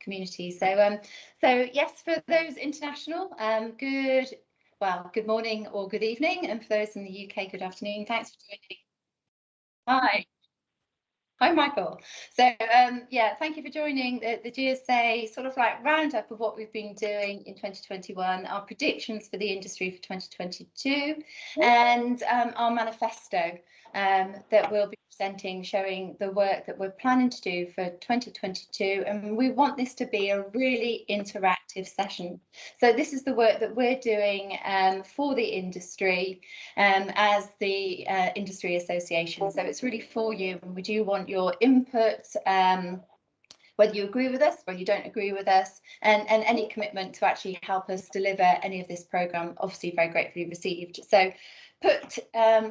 community. So yes, for those international, good morning or good evening, and for those in the UK, good afternoon. Thanks for joining. Hi, Michael. So yeah, thank you for joining the GSA sort of like roundup of what we've been doing in 2021, our predictions for the industry for 2022, and our manifesto that we'll be presenting, showing the work that we're planning to do for 2022. And we want this to be a really interactive session. So this is the work that we're doing for the industry as the industry association. So it's really for you, and we do want your input, whether you agree with us, whether you don't agree with us, and any commitment to actually help us deliver any of this programme, obviously very gratefully received. So put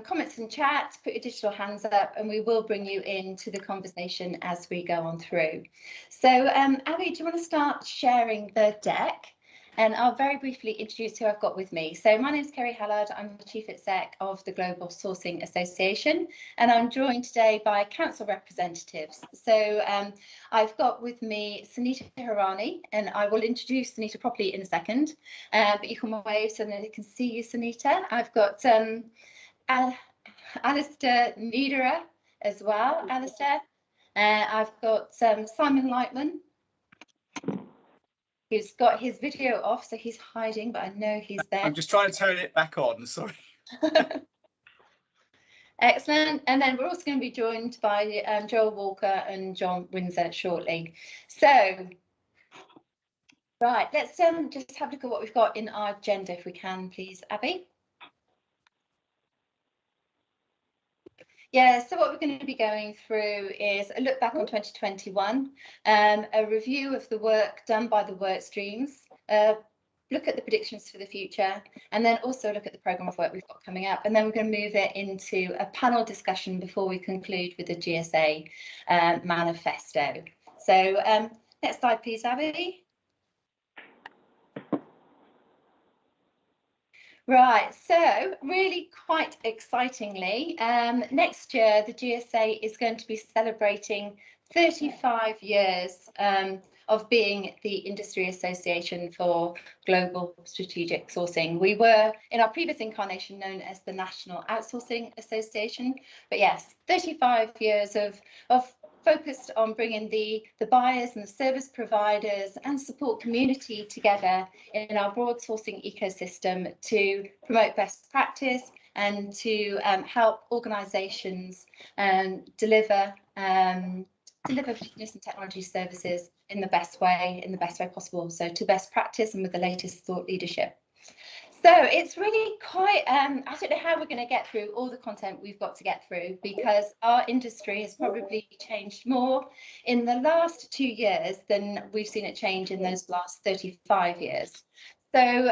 comments in chat, put your digital hands up, and we will bring you into the conversation as we go on through. So Abby, do you want to start sharing the deck? And I'll very briefly introduce who I've got with me. So my name is Kerry Hallard. I'm the Chief Exec of the Global Sourcing Association, and I'm joined today by council representatives. So I've got with me Sunita Hirani, and I will introduce Sunita properly in a second, but you can wave so that they can see you, Sunita. I've got Alistair Niederer as well, Alistair. I've got Simon Lightman, who's got his video off, so he's hiding, but I know he's there. I'm just trying to turn it back on, sorry. Excellent. And then we're also going to be joined by Joel Walker and John Windsor shortly. So, right, let's just have a look at what we've got in our agenda, if we can, please, Abby. Yeah, so what we're going to be going through is a look back on 2021, a review of the work done by the work streams, look at the predictions for the future, and then also look at the programme of work we've got coming up. And then we're going to move it into a panel discussion before we conclude with the GSA manifesto. So next slide, please, Abby. Right, so really quite excitingly, next year the GSA is going to be celebrating 35 years of being the industry association for global strategic sourcing. We were in our previous incarnation known as the National Outsourcing Association, but yes, 35 years of focused on bringing the buyers and the service providers and support community together in our broad sourcing ecosystem to promote best practice and to help organisations deliver business and technology services in the best way possible. So to best practice and with the latest thought leadership. So it's really quite, I don't know how we're going to get through all the content we've got to get through, because our industry has probably changed more in the last 2 years than we've seen it change in those last 35 years. So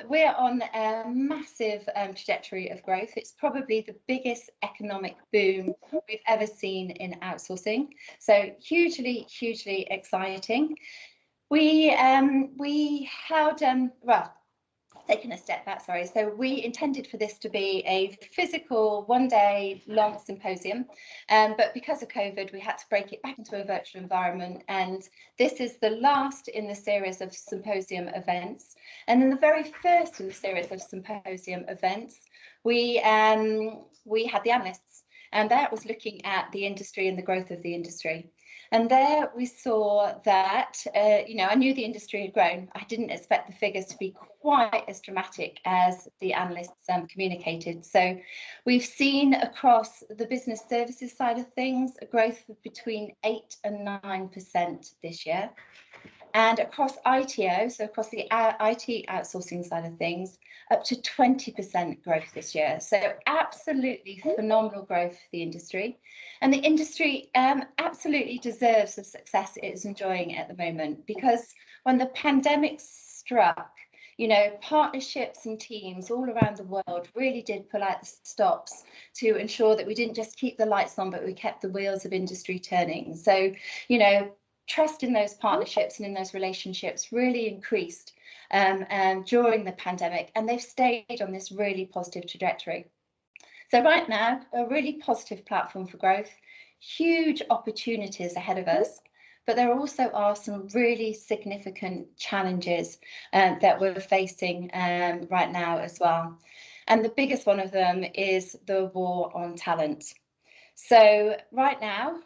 we're on a massive trajectory of growth. It's probably the biggest economic boom we've ever seen in outsourcing. So hugely, hugely exciting. We held, taking a step back, sorry. So we intended for this to be a physical one-day long symposium, but because of COVID, we had to break it back into a virtual environment. And this is the last in the series of symposium events. And then the very first in the series of symposium events, we had the analysts, and that was looking at the industry and the growth of the industry. And there we saw that, I knew the industry had grown. I didn't expect the figures to be quite as dramatic as the analysts communicated. So we've seen across the business services side of things a growth of between 8 and 9% this year. And across ITO, so across the IT outsourcing side of things, up to 20% growth this year. So absolutely phenomenal growth for the industry. And the industry absolutely deserves the success it is enjoying at the moment, because when the pandemic struck, partnerships and teams all around the world really did pull out the stops to ensure that we didn't just keep the lights on, but we kept the wheels of industry turning. So, trust in those partnerships and in those relationships really increased during the pandemic, and they've stayed on this really positive trajectory. So right now, a really positive platform for growth, huge opportunities ahead of us, but there also are some really significant challenges that we're facing right now as well. And the biggest one of them is the war on talent. So right now,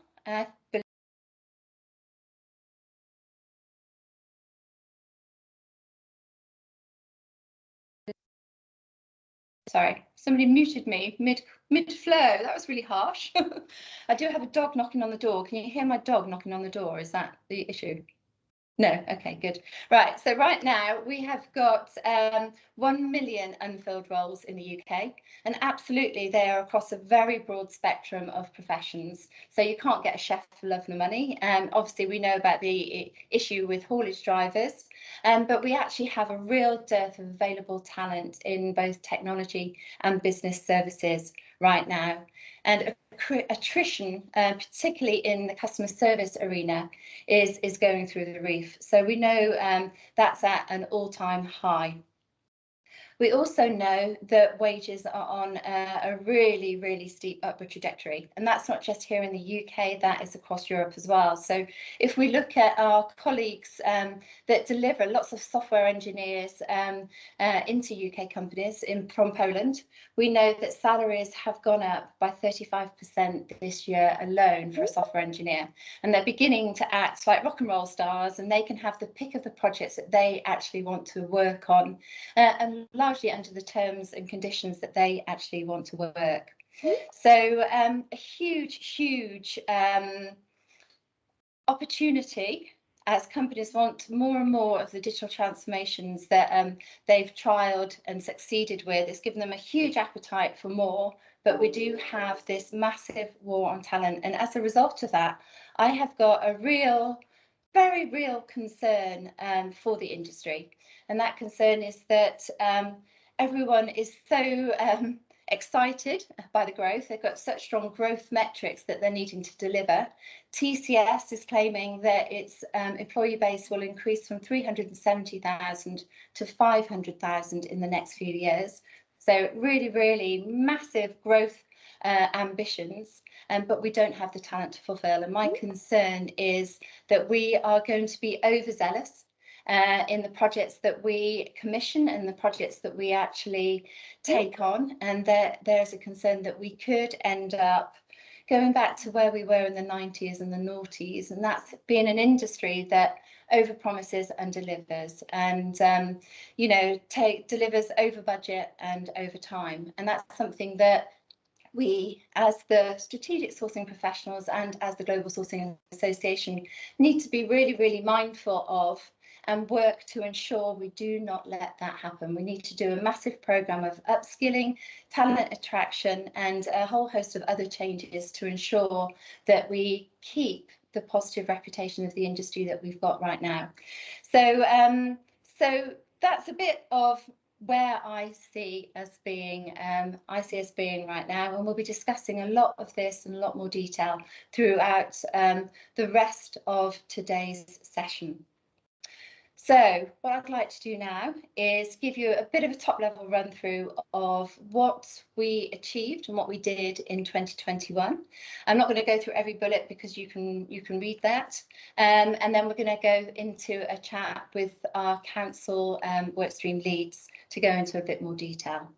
sorry, somebody muted me mid flow. That was really harsh. I do have a dog knocking on the door. Can you hear my dog knocking on the door? Is that the issue? No, okay, good. Right, so right now we have got 1 million unfilled roles in the UK, and absolutely they are across a very broad spectrum of professions. So you can't get a chef for love nor money. Obviously we know about the issue with haulage drivers, but we actually have a real dearth of available talent in both technology and business services right now. And attrition, particularly in the customer service arena, is going through the roof. So we know that's at an all-time high. We also know that wages are on a really, really steep upward trajectory. And that's not just here in the UK, that is across Europe as well. So if we look at our colleagues that deliver lots of software engineers into UK companies from Poland, we know that salaries have gone up by 35% this year alone for a software engineer. And they're beginning to act like rock and roll stars, and they can have the pick of the projects that they actually want to work on, and largely under the terms and conditions that they actually want to work. So a huge opportunity as companies want more and more of the digital transformations that they've trialed and succeeded with. It's given them a huge appetite for more, but we do have this massive war on talent. And as a result of that, I have got a very real concern for the industry. And that concern is that everyone is so excited by the growth. They've got such strong growth metrics that they're needing to deliver. TCS is claiming that its employee base will increase from 370,000 to 500,000 in the next few years. So really massive growth ambitions, but we don't have the talent to fulfill. And my concern is that we are going to be overzealous in the projects that we commission and the projects that we actually take on, and there's a concern that we could end up going back to where we were in the 90s and the noughties, and that's being an industry that overpromises and delivers, and you know, delivers over budget and over time. And that's something that we, as the strategic sourcing professionals and as the Global Sourcing Association, need to be really mindful of and work to ensure we do not let that happen. We need to do a massive programme of upskilling, talent attraction, and a whole host of other changes to ensure that we keep the positive reputation of the industry that we've got right now. So, so that's a bit of where I see us being right now, and we'll be discussing a lot of this in a lot more detail throughout the rest of today's session. So what I'd like to do now is give you a bit of a top-level run through of what we achieved and what we did in 2021. I'm not going to go through every bullet because you can read that, and then we're going to go into a chat with our council workstream leads to go into a bit more detail.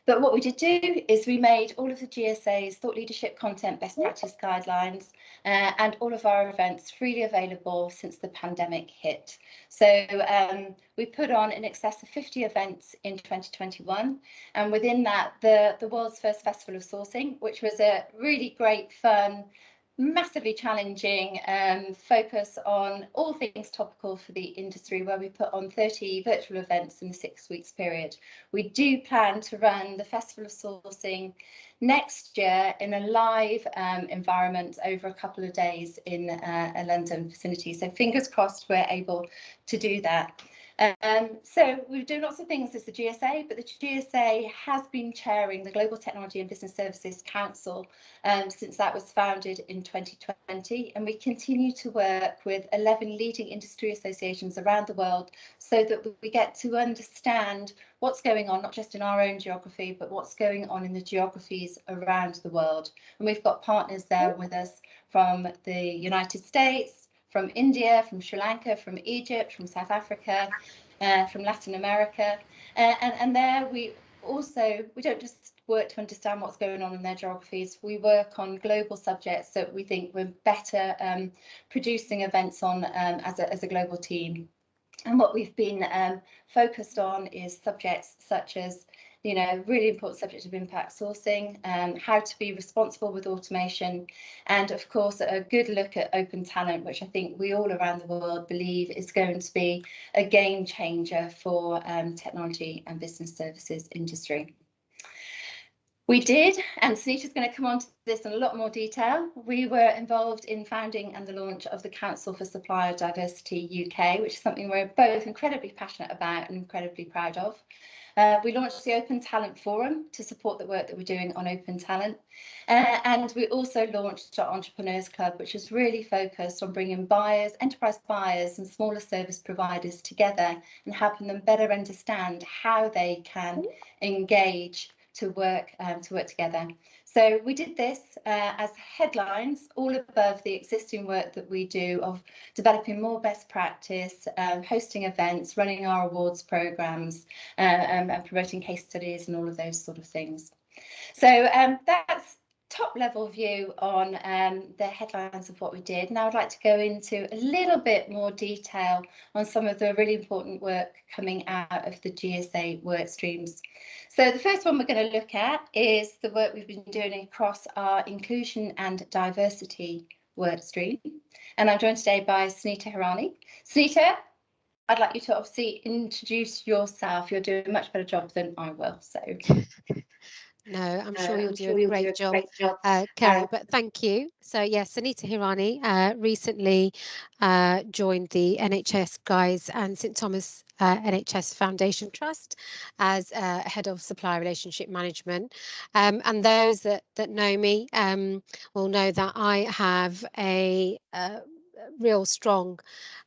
But what we did do is we made all of the GSA's thought leadership content best practice guidelines and all of our events freely available since the pandemic hit. So we put on in excess of 50 events in 2021, and within that the world's first festival of sourcing, which was a really great fun, massively challenging focus on all things topical for the industry, where we put on 30 virtual events in a 6 weeks period. We do plan to run the Festival of Sourcing next year in a live environment over a couple of days in a London vicinity. So fingers crossed we're able to do that. So we're doing lots of things as the GSA, but the GSA has been chairing the Global Technology and Business Services Council since that was founded in 2020, and we continue to work with 11 leading industry associations around the world so that we get to understand what's going on, not just in our own geography, but what's going on in the geographies around the world. And we've got partners there with us from the United States, from India, from Sri Lanka, from Egypt, from South Africa, from Latin America, and there we don't just work to understand what's going on in their geographies. We work on global subjects that we think we're better producing events on as a global team. And what we've been focused on is subjects such as, you know, really important subject of impact sourcing, how to be responsible with automation, and of course a good look at open talent, which I think we all around the world believe is going to be a game changer for technology and business services industry. We did, and Sunita's going to come on to this in a lot more detail. We were involved in founding and the launch of the Council for Supplier Diversity UK, which is something we're both incredibly passionate about and incredibly proud of. We launched the Open Talent Forum to support the work that we're doing on open talent. And we also launched our Entrepreneurs Club, which is really focused on bringing buyers, enterprise buyers and smaller service providers together and helping them better understand how they can engage to work together. So we did this as headlines, all above the existing work that we do of developing more best practice, hosting events, running our awards programs, and promoting case studies and all of those sort of things. So that's top level view on the headlines of what we did. Now I'd like to go into a little bit more detail on some of the really important work coming out of the GSA work streams. So the first one we're going to look at is the work we've been doing across our inclusion and diversity work stream. And I'm joined today by Sunita Hirani. Sunita, I'd like you to obviously introduce yourself. You're doing a much better job than I will. So. No, I'm sure you'll do a great job, Kerry, but thank you. So yes, Sunita Hirani recently joined the NHS Guy's and St Thomas NHS Foundation Trust as Head of Supplier Relationship Management. And those that know me will know that I have a real strong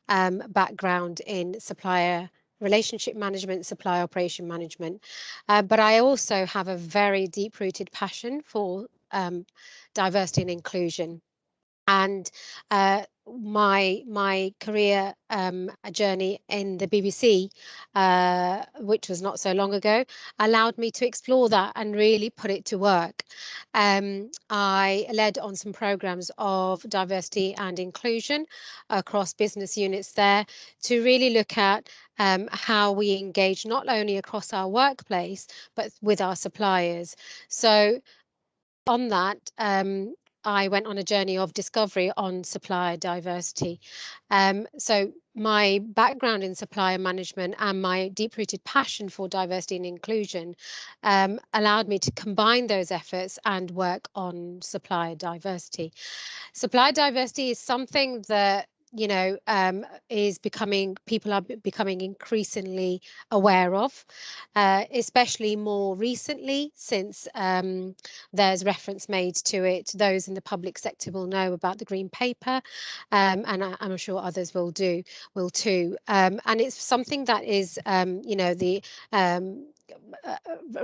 background in supplier relationship management, supply operation management, but I also have a very deep-rooted passion for diversity and inclusion. And my career journey in the BBC, which was not so long ago, allowed me to explore that and really put it to work. I led on some programs of diversity and inclusion across business units there to really look at how we engage not only across our workplace, but with our suppliers. So on that, I went on a journey of discovery on supplier diversity. So my background in supplier management and my deep-rooted passion for diversity and inclusion allowed me to combine those efforts and work on supplier diversity. Supplier diversity is something that people are becoming increasingly aware of, especially more recently since there's reference made to it. Those in the public sector will know about the Green Paper, and I'm sure others will too. And it's something that is, the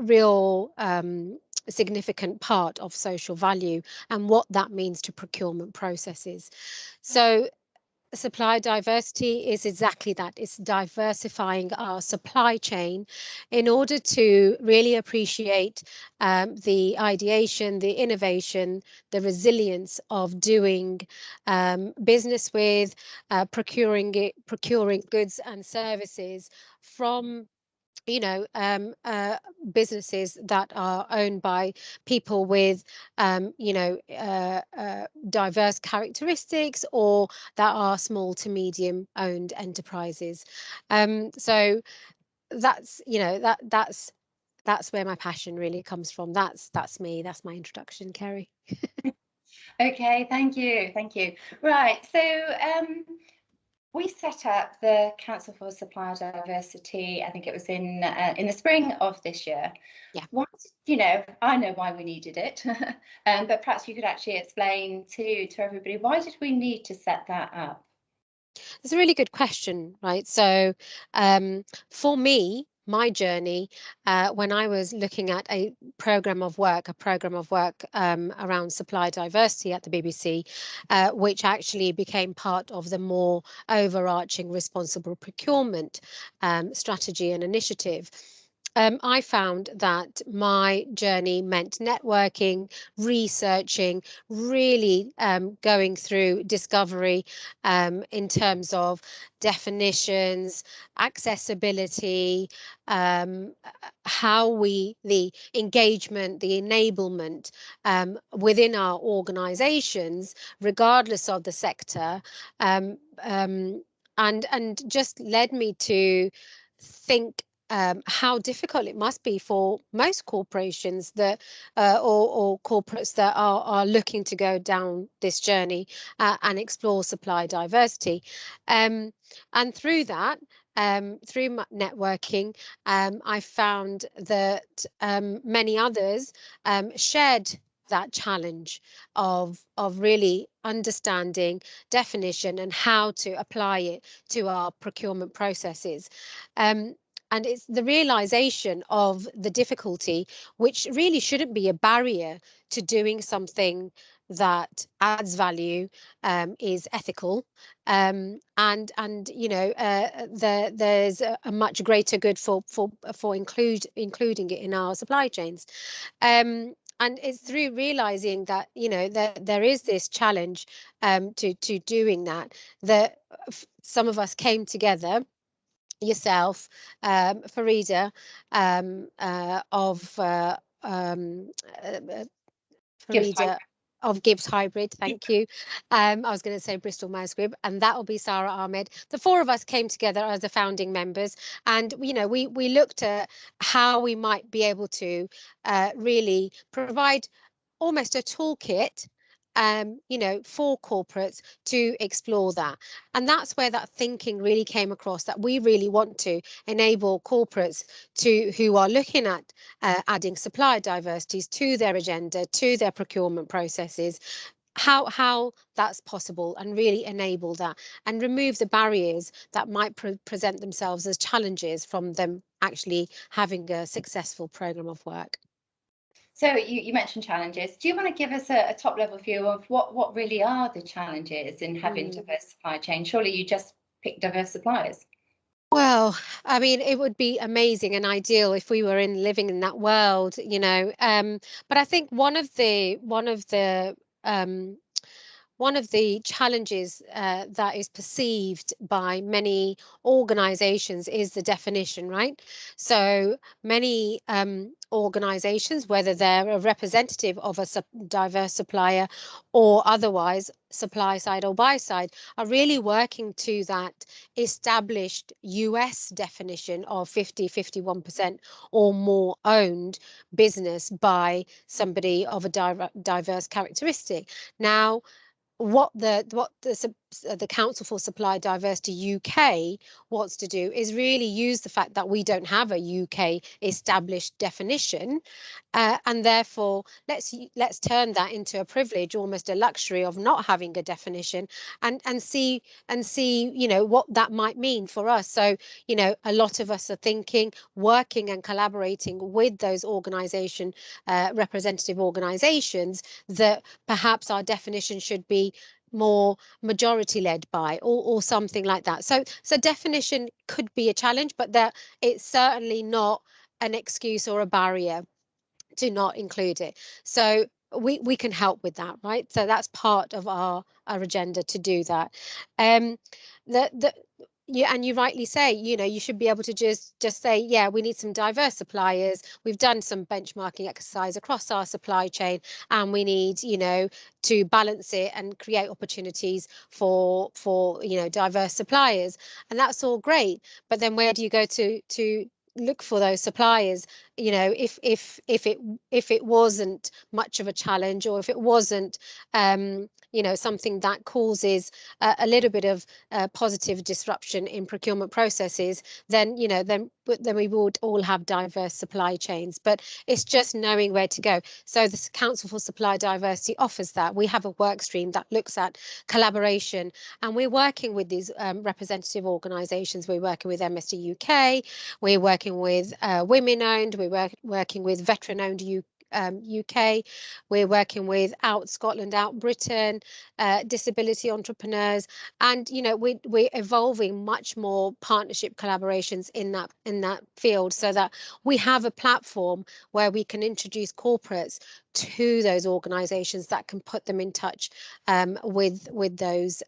real significant part of social value and what that means to procurement processes. So supply diversity is exactly that. It's diversifying our supply chain in order to really appreciate the ideation, the innovation, the resilience of doing business with, procuring goods and services from businesses that are owned by people with, diverse characteristics, or that are small to medium owned enterprises. So that's, that's where my passion really comes from. That's me. That's my introduction, Kerry. Okay, thank you. Right, so we set up the Council for Supplier Diversity, I think it was in the spring of this year. Yeah. I know why we needed it, but perhaps you could actually explain to everybody, why did we need to set that up? It's a really good question, right? So for me, my journey when I was looking at a program of work around supply diversity at the BBC, which actually became part of the more overarching responsible procurement strategy and initiative. I found that my journey meant networking, researching, really going through discovery in terms of definitions, accessibility, how the engagement, the enablement within our organisations, regardless of the sector, and just led me to think how difficult it must be for most corporations that or corporates that are looking to go down this journey and explore supply diversity. And through that, through my networking, I found that many others shared that challenge of really understanding definition and how to apply it to our procurement processes. And it's the realization of the difficulty, which really shouldn't be a barrier to doing something that adds value, is ethical, and you know, there's a much greater good for including it in our supply chains. And it's through realizing that, you know, that there is this challenge to doing that, that some of us came together, yourself, Farida, Farida of Gibbs Hybrid, thank you. I was going to say Bristol Myers Squibb, and that will be Sarah Ahmed. The four of us came together as the founding members, and you know, we looked at how we might be able to really provide almost a toolkit, you know, for corporates to explore that. And that's where that thinking really came across, that we really want to enable corporates who are looking at adding supply diversities to their agenda, to their procurement processes, how that's possible, and really enable that and remove the barriers that might present themselves as challenges from them actually having a successful program of work. So you mentioned challenges. Do you want to give us a top level view of what really are the challenges in having diverse supply chain? Surely you just pick diverse suppliers. Well, I mean, it would be amazing and ideal if we were living in that world, you know. But I think one of the challenges that is perceived by many organizations is the definition, right? So many organizations, whether they're a representative of a diverse supplier or otherwise, supply side or buy side, are really working to that established US definition of 51% or more owned business by somebody of a diverse characteristic. Now, what the Council for Supply Diversity UK wants to do is really use the fact that we don't have a UK established definition, and therefore let's turn that into a privilege, almost a luxury, of not having a definition, and see you know what that might mean for us. So you know, a lot of us are thinking, working and collaborating with those representative organisations, that perhaps our definition should be more majority led by, or something like that. So definition could be a challenge, but that it's certainly not an excuse or a barrier to not include it. So we can help with that, right? So that's part of our agenda to do that. Yeah, and you rightly say, you know, you should be able to just say, yeah, we need some diverse suppliers. We've done some benchmarking exercise across our supply chain, and we need, you know, to balance it and create opportunities for you know, diverse suppliers. And that's all great. But then where do you go to look for those suppliers? You know, if it wasn't much of a challenge, or if it wasn't you know, something that causes a little bit of positive disruption in procurement processes, then you know, then we would all have diverse supply chains. But it's just knowing where to go. So the Council for Supply Diversity offers that. We have a work stream that looks at collaboration, and we're working with these representative organisations. We're working with MSD UK, we're working working with women-owned, we're working with veteran-owned UK, we're working with out Scotland, out Britain, disability entrepreneurs, and we're evolving much more partnership collaborations in that field, so that we have a platform where we can introduce corporates to those organisations that can put them in touch with those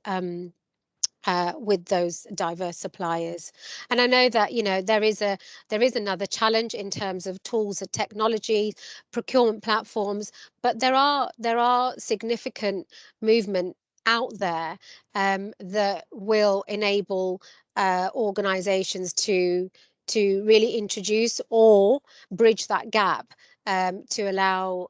diverse suppliers. And I know that there is another challenge in terms of tools and technology, procurement platforms, but there are significant movement out there that will enable organizations to really introduce or bridge that gap to allow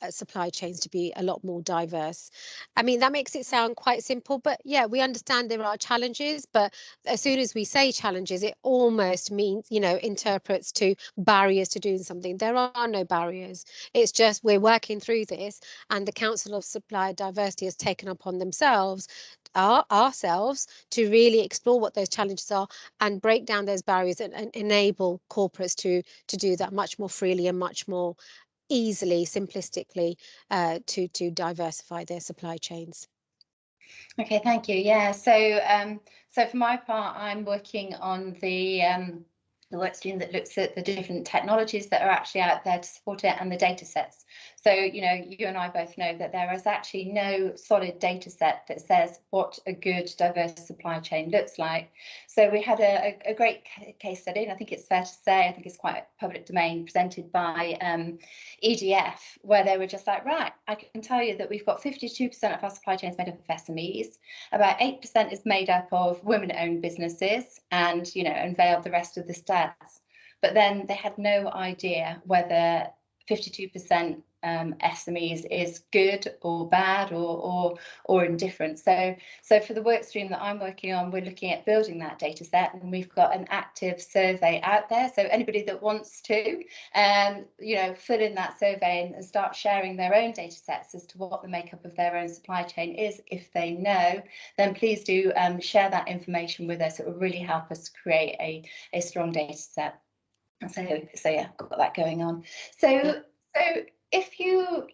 supply chains to be a lot more diverse. I mean, that makes it sound quite simple, but yeah, we understand there are challenges, but as soon as we say challenges, it almost means, interprets to barriers to doing something. There are no barriers. It's just we're working through this, and the Council of Supplier Diversity has taken upon themselves ourselves to really explore what those challenges are and break down those barriers and enable corporates to do that much more freely and much more easily, simplistically, to diversify their supply chains. Okay, thank you. Yeah, so for my part, I'm working on the work stream that looks at the different technologies that are actually out there to support it and the data sets. So, you and I both know that there is actually no solid data set that says what a good diverse supply chain looks like. So we had a great case study, and I think it's fair to say, I think it's quite public domain, presented by EDF, where they were just like, right, I can tell you that we've got 52% of our supply chains made up of SMEs, about 8% is made up of women-owned businesses, and unveiled the rest of the stats. But then they had no idea whether 52% SMEs is good or bad or indifferent. So for the work stream that I'm working on, we're looking at building that data set, and we've got an active survey out there. So anybody that wants to, fill in that survey and start sharing their own data sets as to what the makeup of their own supply chain is, if they know, then please do share that information with us. It will really help us create a strong data set. So yeah, got that going on. So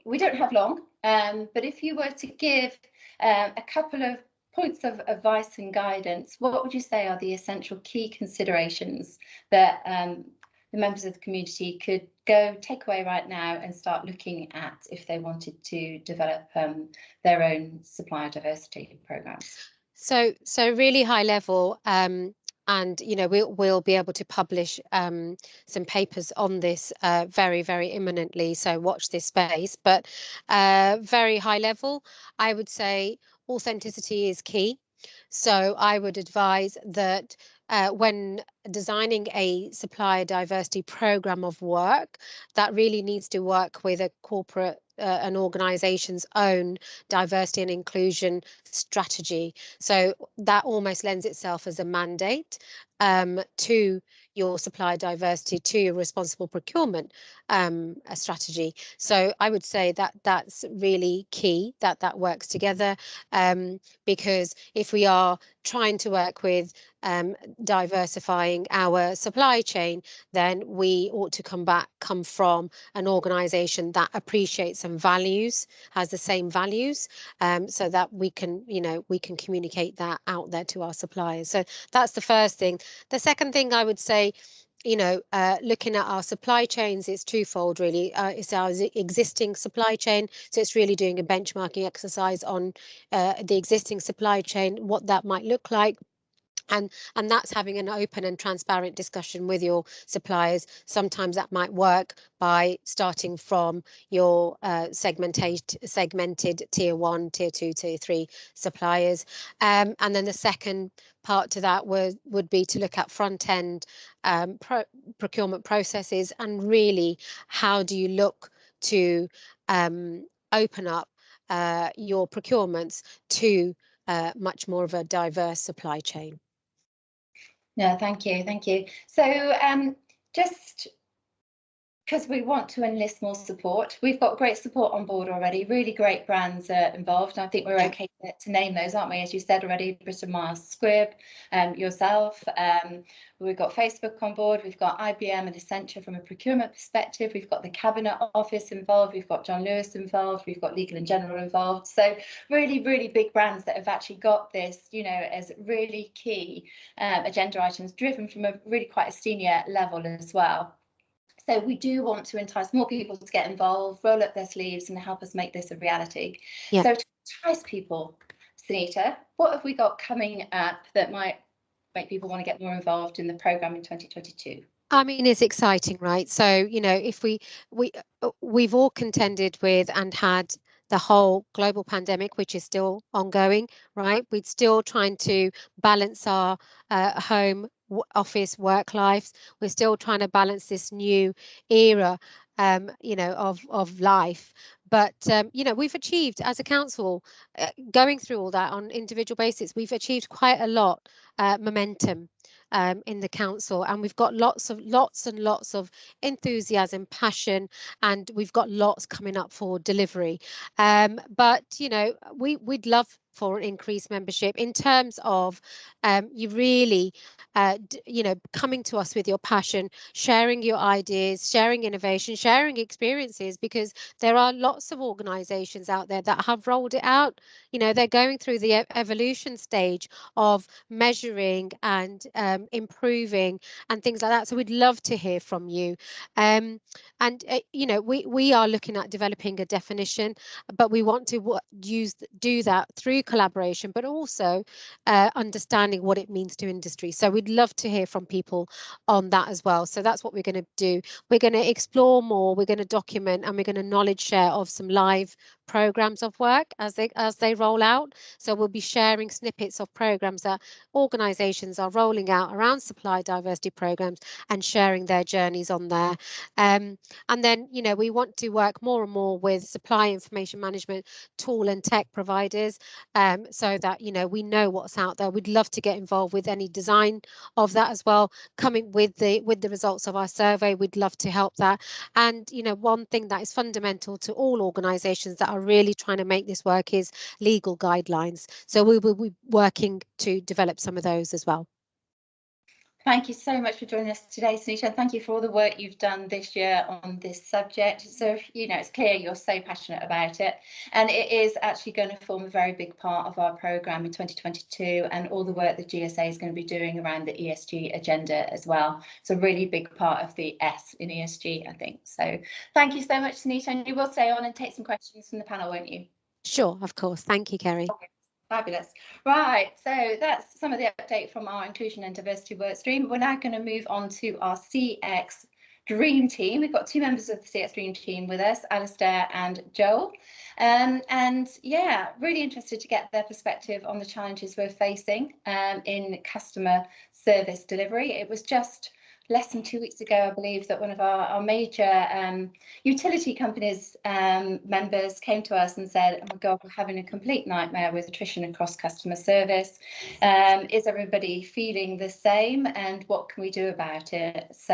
we don't have long, but if you were to give a couple of points of advice and guidance, what would you say are the essential key considerations that the members of the community could take away right now and start looking at if they wanted to develop their own supplier diversity programs? So really high level, and we'll be able to publish some papers on this very, very imminently, so watch this space. But very high level, I would say authenticity is key. So I would advise that when designing a supplier diversity program of work, that really needs to work with a corporate an organization's own diversity and inclusion strategy. So that almost lends itself as a mandate to your supply diversity, to your responsible procurement strategy. So I would say that that's really key, that works together, because if we are trying to work with diversifying our supply chain, then we ought to come from an organization that appreciates and values, has the same values, so that we can communicate that out there to our suppliers. So that's the first thing. The second thing I would say, looking at our supply chains, it's twofold really. It's our existing supply chain, so it's really doing a benchmarking exercise on the existing supply chain, what that might look like. And that's having an open and transparent discussion with your suppliers. Sometimes that might work by starting from your segmented tier 1, tier 2, tier 3 suppliers. And then the second part to that would be to look at front end procurement processes, and really how do you look to open up your procurements to much more of a diverse supply chain. Yeah, thank you. So just because we want to enlist more support. We've got great support on board already, really great brands involved. And I think we're okay to name those, aren't we? As you said already, Bristol Myers Squibb, yourself. We've got Facebook on board. We've got IBM and Accenture from a procurement perspective. We've got the Cabinet Office involved. We've got John Lewis involved. We've got Legal and General involved. So really, really big brands that have actually got this, you know, as really key agenda items driven from a really quite a senior level as well. So we do want to entice more people to get involved, roll up their sleeves and help us make this a reality. Yeah. So to entice people, Sunita, what have we got coming up that might make people want to get more involved in the programme in 2022? I mean, it's exciting, right? So, you know, if we've all contended with and had the whole global pandemic, which is still ongoing, right? We're still trying to balance our home office work lives. We're still trying to balance this new era, you know, of life. But, you know, we've achieved as a council, going through all that on individual basis, we've achieved quite a lot momentum in the council, and we've got lots and lots of enthusiasm, passion, and we've got lots coming up for delivery. But you know, we'd love for an increased membership in terms of you really you know, coming to us with your passion, sharing your ideas, sharing innovation, sharing experiences, because there are lots of organizations out there that have rolled it out. You know, they're going through the evolution stage of measuring and improving and things like that. So we'd love to hear from you. You know, we are looking at developing a definition, but we want to do that through collaboration, but also understanding what it means to industry. So we'd love to hear from people on that as well. So that's what we're going to do. We're going to explore more, we're going to document, and we're going to knowledge share of some live programs of work as they roll out. So we'll be sharing snippets of programs that organizations are rolling out around supply diversity programs and sharing their journeys on there. And then, you know, we want to work more and more with supply information management tool and tech providers, so that, you know, we know what's out there. We'd love to get involved with any design of that as well, coming with the results of our survey. We'd love to help that. And, you know, one thing that is fundamental to all organizations that are really trying to make this work is legal guidelines. So we will be working to develop some of those as well. Thank you so much for joining us today, Sunita, and thank you for all the work you've done this year on this subject. So, you know, it's clear you're so passionate about it, and it is actually going to form a very big part of our programme in 2022 and all the work that GSA is going to be doing around the ESG agenda as well. It's a really big part of the S in ESG, I think. So thank you so much, Sunita, and you will stay on and take some questions from the panel, won't you? Sure, of course. Thank you, Kerry. Okay. Fabulous. Right, so that's some of the update from our inclusion and diversity work stream. We're now going to move on to our CX Dream Team. We've got two members of the CX Dream Team with us, Alistair and Joel. And yeah, really interested to get their perspective on the challenges we're facing in customer service delivery. It was just less than 2 weeks ago, I believe, that one of our major utility companies members came to us and said, oh my God, we're having a complete nightmare with attrition across customer service. Is everybody feeling the same, and what can we do about it? So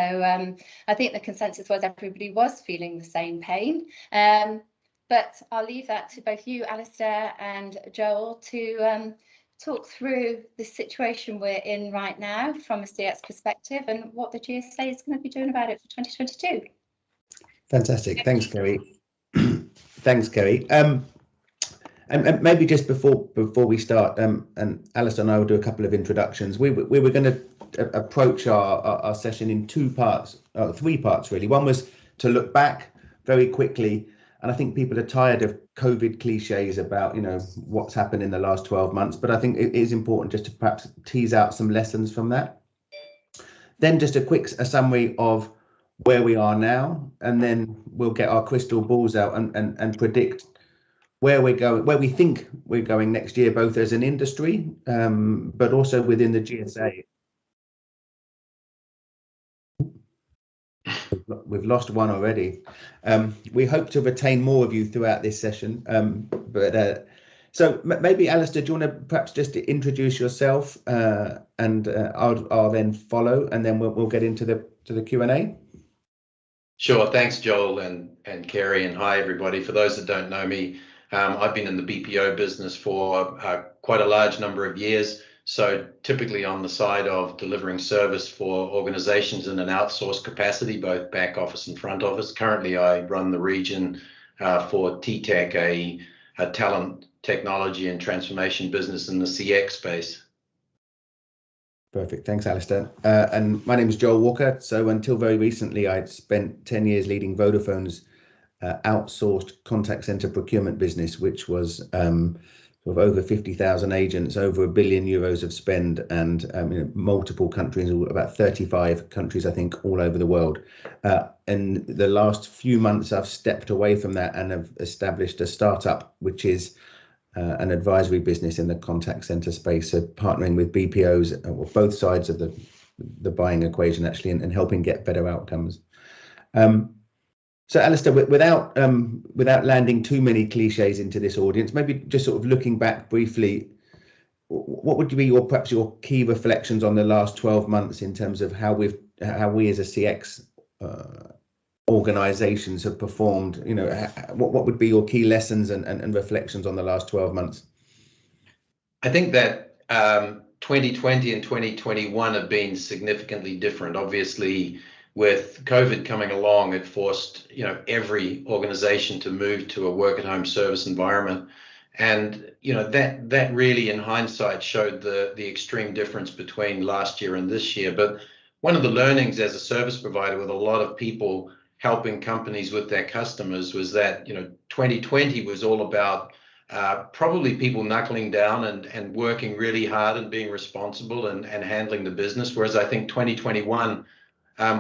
I think the consensus was everybody was feeling the same pain. But I'll leave that to both you, Alistair, and Joel to talk through the situation we're in right now from a CX perspective and what the GSA is going to be doing about it for 2022. Fantastic. Thanks, Kerry. Thanks, Kerry. And maybe just before we start, and Alistair and I will do a couple of introductions. We were going to approach our session in three parts, really. One was to look back very quickly, and I think people are tired of COVID cliches about, you know, what's happened in the last 12 months. But I think it is important just to perhaps tease out some lessons from that. Then just a summary of where we are now, and then we'll get our crystal balls out and predict where we're going, where we think we're going next year, both as an industry, but also within the GSA. We've lost one already. We hope to retain more of you throughout this session. So maybe, Alistair, do you want to perhaps just introduce yourself, and I'll then follow, and then we'll get into the Q&A. Sure. Thanks, Joel and Kerry, and hi, everybody. For those that don't know me, I've been in the BPO business for quite a large number of years. So typically on the side of delivering service for organizations in an outsourced capacity, both back office and front office. Currently, I run the region for TTEC, a talent, technology and transformation business in the CX space. Perfect. Thanks, Alistair. And my name is Joel Walker. So until very recently, I'd spent 10 years leading Vodafone's outsourced contact center procurement business, which was sort of over 50,000 agents, over €1 billion of spend, and multiple countries, about 35 countries, I think, all over the world. In the last few months, I've stepped away from that and have established a startup, which is an advisory business in the contact center space, so partnering with BPOs, or both sides of the buying equation, actually, and helping get better outcomes. So, Alistair, without landing too many cliches into this audience, maybe just sort of looking back briefly, what would be perhaps your key reflections on the last 12 months in terms of how we as a CX organizations have performed? What would be your key lessons and reflections on the last 12 months? I think that 2020 and 2021 have been significantly different. Obviously, with COVID coming along, it forced every organization to move to a work-at-home service environment, and that really, in hindsight, showed the extreme difference between last year and this year. But one of the learnings as a service provider, with a lot of people helping companies with their customers, was that 2020 was all about probably people knuckling down and working really hard and being responsible and handling the business. Whereas I think 2021,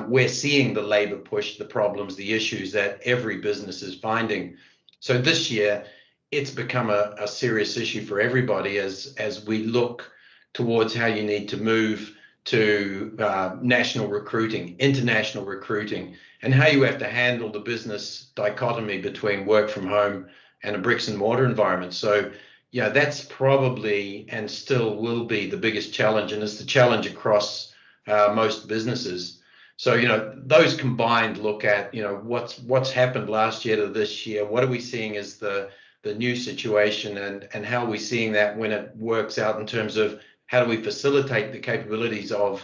we're seeing the labor push, the problems, the issues that every business is finding. So this year, it's become a serious issue for everybody as we look towards how you need to move to national recruiting, international recruiting, and how you have to handle the business dichotomy between work from home and a bricks and mortar environment. So yeah, that's probably and still will be the biggest challenge, and it's the challenge across most businesses. So those combined look at what's happened last year to this year. What are we seeing as the new situation, and how are we seeing that when it works out in terms of how do we facilitate the capabilities of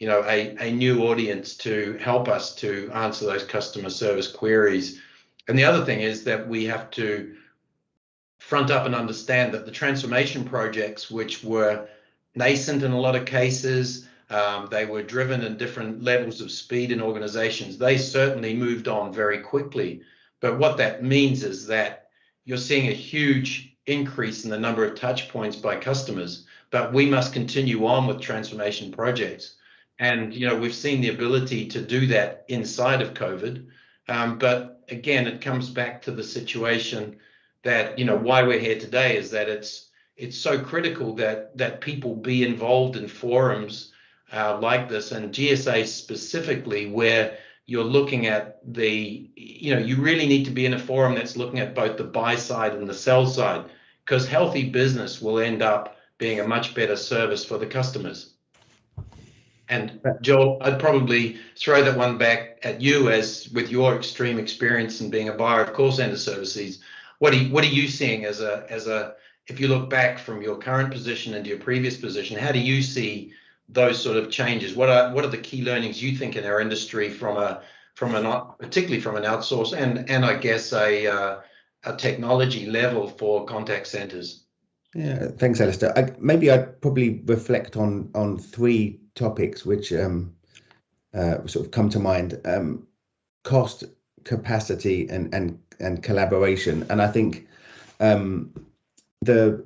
a new audience to help us to answer those customer service queries. And the other thing is that we have to front up and understand that the transformation projects, which were nascent in a lot of cases, they were driven in different levels of speed in organizations. They certainly moved on very quickly. But what that means is that you're seeing a huge increase in the number of touch points by customers, but we must continue on with transformation projects. And we've seen the ability to do that inside of COVID. But again, it comes back to the situation that why we're here today is that it's so critical that people be involved in forums like this, and GSA specifically, where you're looking at you really need to be in a forum that's looking at both the buy side and the sell side, because healthy business will end up being a much better service for the customers. And Joel, I'd probably throw that one back at you, as with your extreme experience in being a buyer of call center services. What are you seeing as a if you look back from your current position into your previous position, how do you see those sort of changes? What are the key learnings you think in our industry particularly from an outsource and I guess a technology level for contact centers? Yeah, thanks, Alistair. Maybe I'd probably reflect on three topics which sort of come to mind: cost, capacity, and collaboration. And I think the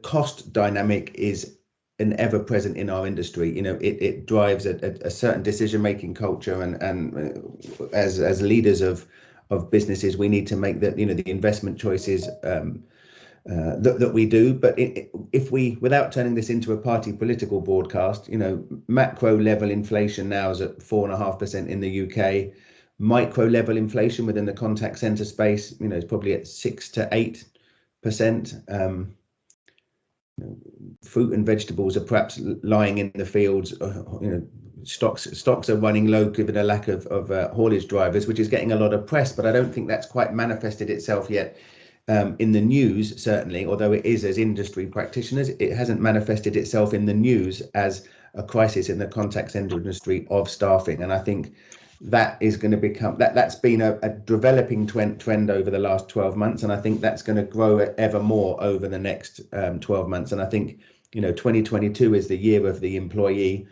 cost dynamic is an ever present in our industry. It drives a certain decision-making culture, and as leaders of businesses, we need to make the investment choices that we do. But if we, without turning this into a party political broadcast, macro level inflation now is at 4.5% in the UK. Micro level inflation within the contact center space, is probably at 6 to 8%. Fruit and vegetables are perhaps lying in the fields, stocks are running low given a lack of haulage drivers, which is getting a lot of press, but I don't think that's quite manifested itself yet in the news, certainly, although it is as industry practitioners. It hasn't manifested itself in the news as a crisis in the contact center industry of staffing. And I think that is going to become, that's been a developing trend over the last 12 months. And I think that's going to grow ever more over the next 12 months. And I think, 2022 is the year of the employee.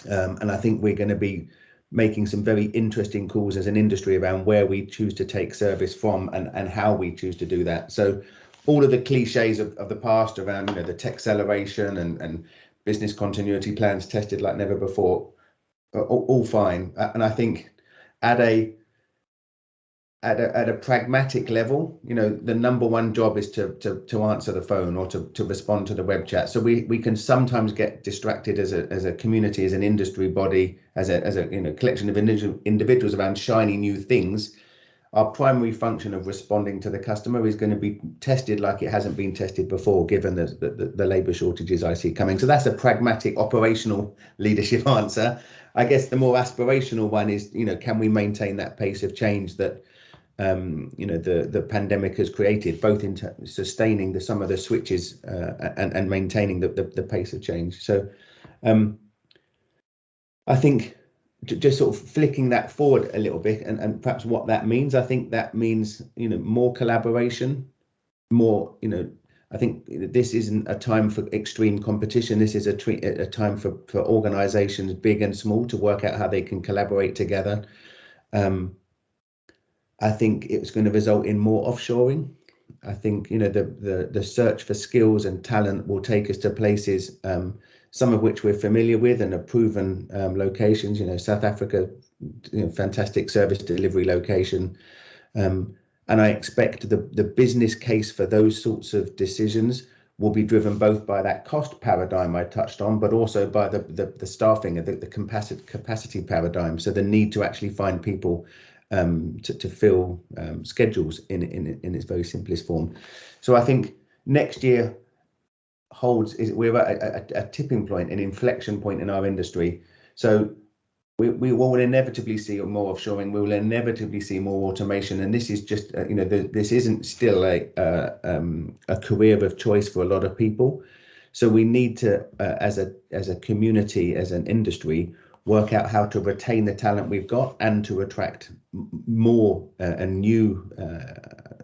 And I think we're going to be making some very interesting calls as an industry around where we choose to take service from and how we choose to do that. So all of the cliches of the past around, the tech acceleration and business continuity plans tested like never before, all fine. And I think at a pragmatic level, the number one job is to answer the phone or to respond to the web chat. So we can sometimes get distracted as a community, as an industry body, as a collection of individuals around shiny new things. Our primary function of responding to the customer is going to be tested like it hasn't been tested before, given the labour shortages I see coming. So that's a pragmatic operational leadership answer. I guess the more aspirational one is, can we maintain that pace of change that the pandemic has created, both in sustaining some of the switches and maintaining the pace of change. So I think just sort of flicking that forward a little bit and perhaps what that means, I think that means, more collaboration, more, I think this isn't a time for extreme competition. This is a time for organizations, big and small, to work out how they can collaborate together. I think it's going to result in more offshoring. I think, the search for skills and talent will take us to places, some of which we're familiar with and are proven locations. South Africa, fantastic service delivery location. And I expect the business case for those sorts of decisions will be driven both by that cost paradigm I touched on, but also by the staffing and the capacity paradigm. So the need to actually find people to fill schedules in its very simplest form. So I think next year we're at a tipping point, an inflection point in our industry. So we will inevitably see more offshoring. We will inevitably see more automation, and this is just this isn't still a career of choice for a lot of people. So we need to, as a community, as an industry, work out how to retain the talent we've got and to attract more and new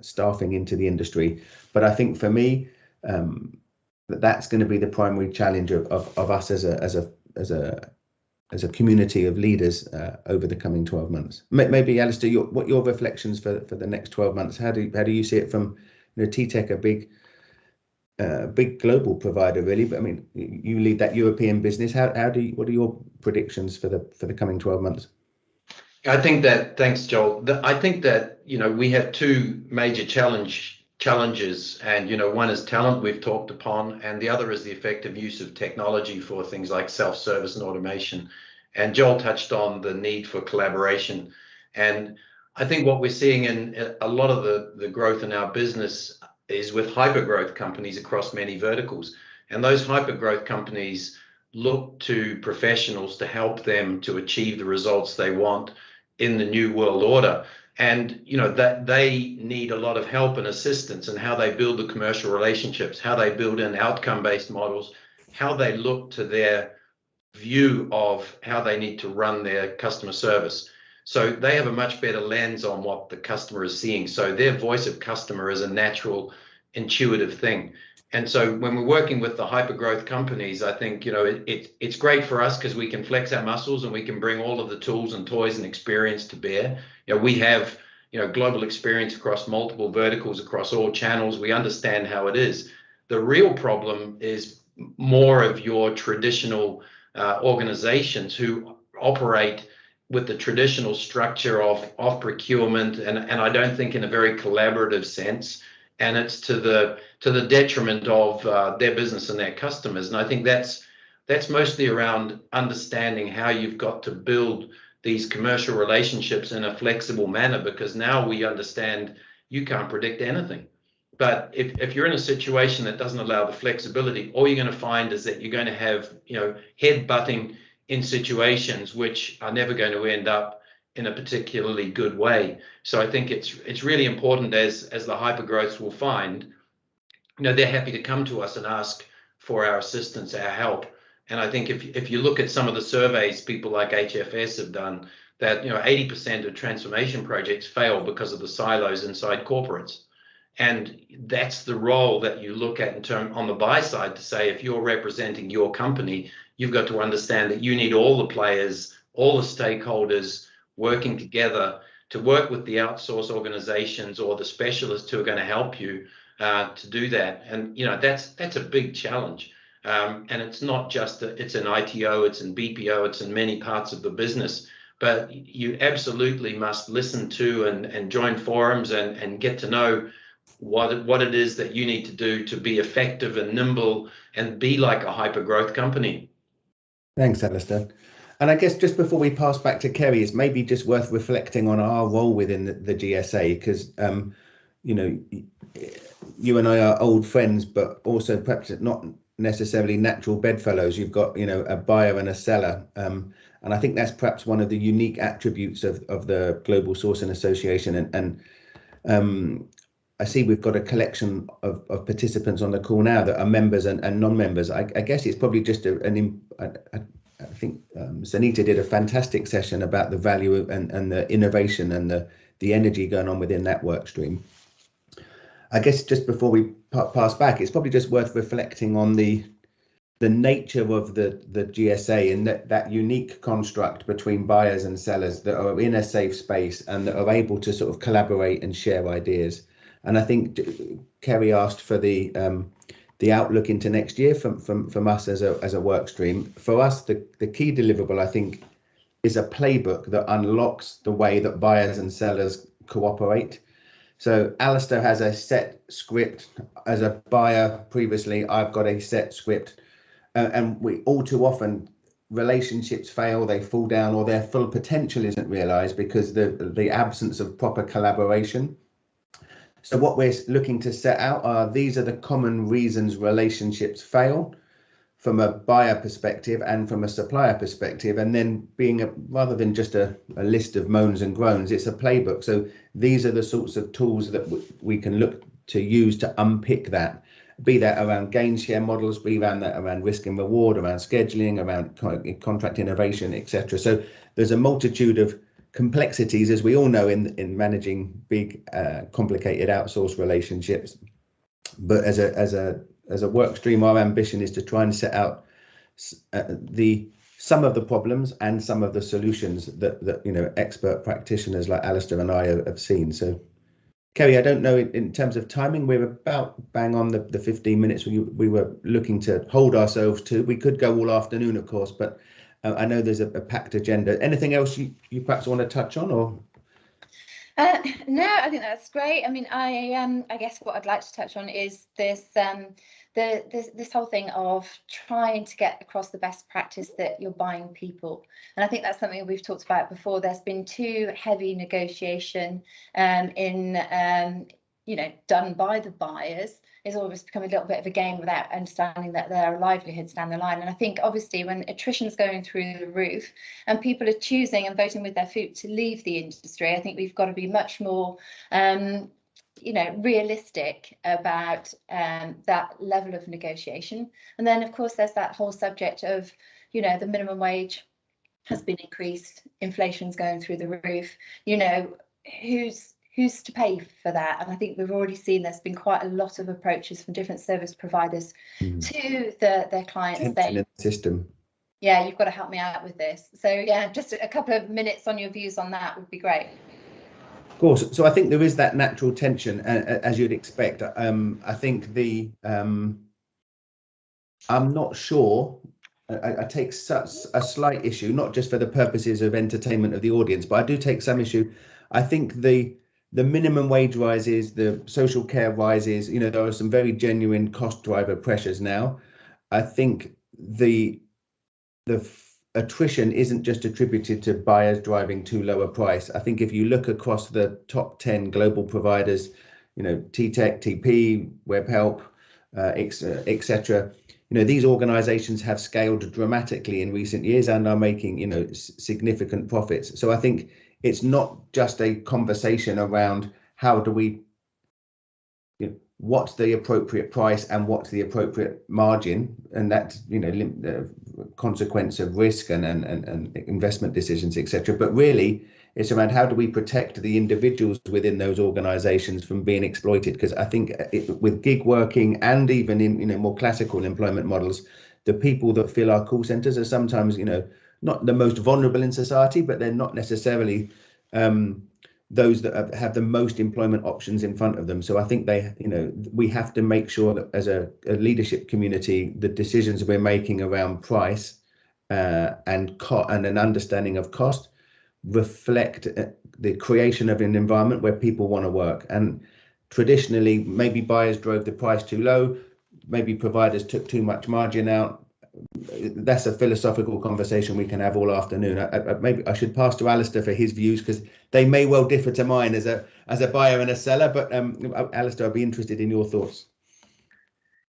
staffing into the industry. But I think for me, that's going to be the primary challenge of us as a community of leaders over the coming 12 months. Maybe Alistair, what your reflections for the next 12 months? How do you see it from T-Tech, a big global provider, really? But I mean, you lead that European business. What are your predictions for the coming 12 months? I think that, thanks, Joel. I think that we have two major challenges, and one is talent, we've talked upon, and the other is the effective use of technology for things like self-service and automation. And Joel touched on the need for collaboration. And I think what we're seeing in a lot of the growth in our business is with hyper-growth companies across many verticals. And those hyper-growth companies look to professionals to help them to achieve the results they want in the new world order. And that they need a lot of help and assistance in how they build the commercial relationships, how they build in outcome-based models, how they look to their view of how they need to run their customer service. So they have a much better lens on what the customer is seeing. So their voice of customer is a natural, intuitive thing. And so when we're working with the hyper-growth companies, I think it's great for us because we can flex our muscles and we can bring all of the tools and toys and experience to bear. We have global experience across multiple verticals, across all channels. We understand how it is. The real problem is more of your traditional organizations who operate with the traditional structure of procurement, and I don't think in a very collaborative sense, and it's to the detriment of their business and their customers. And I think that's mostly around understanding how you've got to build these commercial relationships in a flexible manner, because now we understand you can't predict anything. But if you're in a situation that doesn't allow the flexibility, all you're going to find is that you're going to have head-butting in situations which are never going to end up in a particularly good way. So I think it's really important, as the hypergrowths will find, they're happy to come to us and ask for our assistance, our help. And I think if you look at some of the surveys people like HFS have done, that 80% of transformation projects fail because of the silos inside corporates. And that's the role that you look at in term on the buy side, to say, if you're representing your company, you've got to understand that you need all the players, all the stakeholders working together to work with the outsource organizations or the specialists who are going to help you to do that. And that's a big challenge. And it's not just it's an ITO, it's in BPO, it's in many parts of the business. But you absolutely must listen to and join forums and get to know what it is that you need to do to be effective and nimble and be like a hyper growth company. Thanks, Alistair. And I guess just before we pass back to Kerry, it's maybe just worth reflecting on our role within the GSA, because you and I are old friends, but also perhaps not necessarily natural bedfellows. You've got a buyer and a seller, and I think that's perhaps one of the unique attributes of the Global Sourcing Association. And I see we've got a collection of participants on the call now that are members and non-members. I guess it's probably just I think Sanita did a fantastic session about the value and the innovation and the energy going on within that work stream. I guess just before we pass back, it's probably just worth reflecting on the nature of the GSA and that unique construct between buyers and sellers that are in a safe space and that are able to sort of collaborate and share ideas. And I think Kerry asked for the outlook into next year from us as a work stream. For us, the key deliverable, I think, is a playbook that unlocks the way that buyers and sellers cooperate. So Alistair has a set script. As a buyer previously, I've got a set script, and we all too often relationships fail, they fall down, or their full potential isn't realized because the absence of proper collaboration. So what we're looking to set out are, these are the common reasons relationships fail from a buyer perspective and from a supplier perspective, and then rather than just a list of moans and groans, it's a playbook. So these are the sorts of tools that we can look to use to unpick that, be that around gain share models, be that around risk and reward, around scheduling, around contract innovation, etc. So there's a multitude of complexities, as we all know, in managing big complicated outsource relationships. But as a work stream, our ambition is to try and set out some of the problems and some of the solutions that expert practitioners like Alistair and I have seen. So Kerry, I don't know, in terms of timing, we're about bang on the 15 minutes we were looking to hold ourselves to. We could go all afternoon, of course, but I know there's a packed agenda. Anything else you perhaps want to touch on, or? No, I think that's great. I mean, I guess what I'd like to touch on is this this whole thing of trying to get across the best practice that you're buying people. And I think that's something we've talked about before. There's been too heavy negotiation done by the buyers. It's almost become a little bit of a game without understanding that there are livelihoods down the line. And I think obviously when attrition is going through the roof and people are choosing and voting with their feet to leave the industry, I think we've got to be much more realistic about that level of negotiation. And then of course there's that whole subject of the minimum wage has been increased, inflation's going through the roof, who's to pay for that? And I think we've already seen there's been quite a lot of approaches from different service providers to their clients saying, in the system. Yeah, you've got to help me out with this. So yeah, just a couple of minutes on your views on that would be great. Of course. So I think there is that natural tension, as you'd expect. I think I'm not sure. I take such a slight issue, not just for the purposes of entertainment of the audience, but I do take some issue. I think the minimum wage rises, the social care rises, there are some very genuine cost driver pressures now. I think the attrition isn't just attributed to buyers driving too low a price. I think if you look across the top 10 global providers, TTEC, TP, WebHelp, etc., these organizations have scaled dramatically in recent years and are making, significant profits. So I think it's not just a conversation around how do we, what's the appropriate price and what's the appropriate margin, and that's the consequence of risk and investment decisions, etc. But really it's around how do we protect the individuals within those organizations from being exploited, because I think with gig working and even in more classical employment models, the people that fill our call centers are sometimes not the most vulnerable in society, but they're not necessarily those that have the most employment options in front of them. So I think we have to make sure that as a leadership community, the decisions we're making around price and an understanding of cost reflect the creation of an environment where people want to work. And traditionally, maybe buyers drove the price too low, maybe providers took too much margin out. That's a philosophical conversation we can have all afternoon. Maybe I should pass to Alistair for his views, because they may well differ to mine as a buyer and a seller. But Alistair, I'd be interested in your thoughts.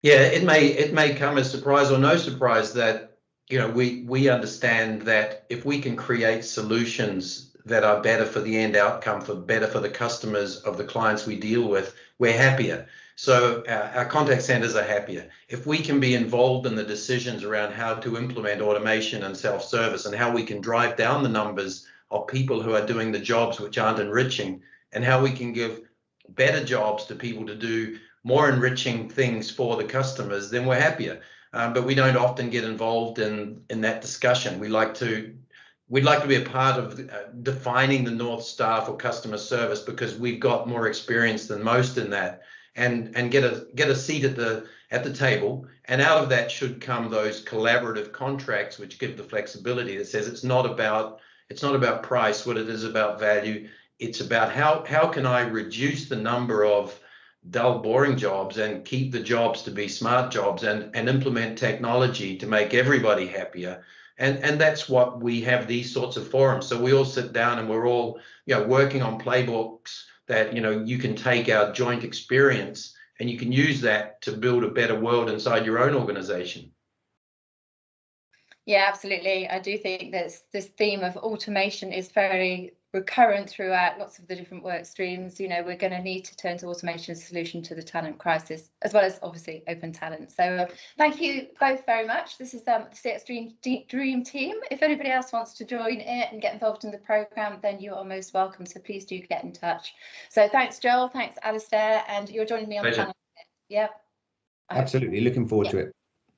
Yeah, it may come as surprise or no surprise that we understand that if we can create solutions that are better for the end outcome, better for the customers of the clients we deal with, we're happier. So our contact centers are happier. If we can be involved in the decisions around how to implement automation and self-service, and how we can drive down the numbers of people who are doing the jobs which aren't enriching, and how we can give better jobs to people to do more enriching things for the customers, then we're happier. But we don't often get involved in that discussion. We'd like to be a part of defining the North Star for customer service, because we've got more experience than most in that, and get a seat at the table. And out of that should come those collaborative contracts which give the flexibility that says it's not about price, what it is about value. It's about how can I reduce the number of dull, boring jobs and keep the jobs to be smart jobs, and implement technology to make everybody happier. And that's what we have, these sorts of forums. So we all sit down and we're all working on playbooks that you can take our joint experience and you can use that to build a better world inside your own organization. Yeah, absolutely. I do think that this theme of automation is very recurrent throughout lots of the different work streams. We're going to need to turn to automation as a solution to the talent crisis, as well as obviously open talent. So thank you both very much. This is the CX Dream Team. If anybody else wants to join it and get involved in the programme, then you are most welcome. So please do get in touch. So thanks, Joel. Thanks, Alistair. And you're joining me on the panel. Yeah. Absolutely. Looking forward to it.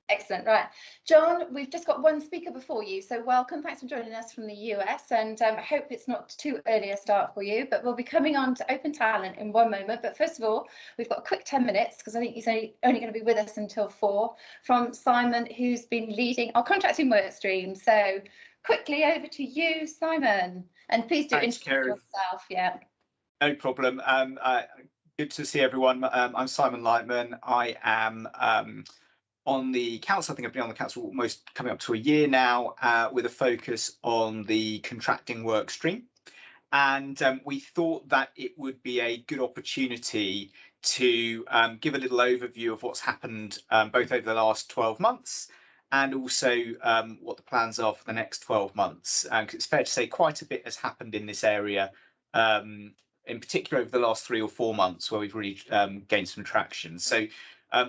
Excellent. Right, John, we've just got one speaker before you, so welcome. Thanks for joining us from the US, and I hope it's not too early a start for you, but we'll be coming on to open talent in one moment. But first of all, we've got a quick 10 minutes, because I think he's only going to be with us until 4, from Simon, who's been leading our contracting work stream. So quickly over to you, Simon, and please do introduce yourself. Yeah, no problem. Good to see everyone. I'm Simon Lightman. I am on the council. I think I've been on the council almost coming up to a year now, with a focus on the contracting work stream. And we thought that it would be a good opportunity to give a little overview of what's happened both over the last 12 months and also what the plans are for the next 12 months. Because it's fair to say quite a bit has happened in this area, in particular over the last 3 or 4 months, where we've really gained some traction. So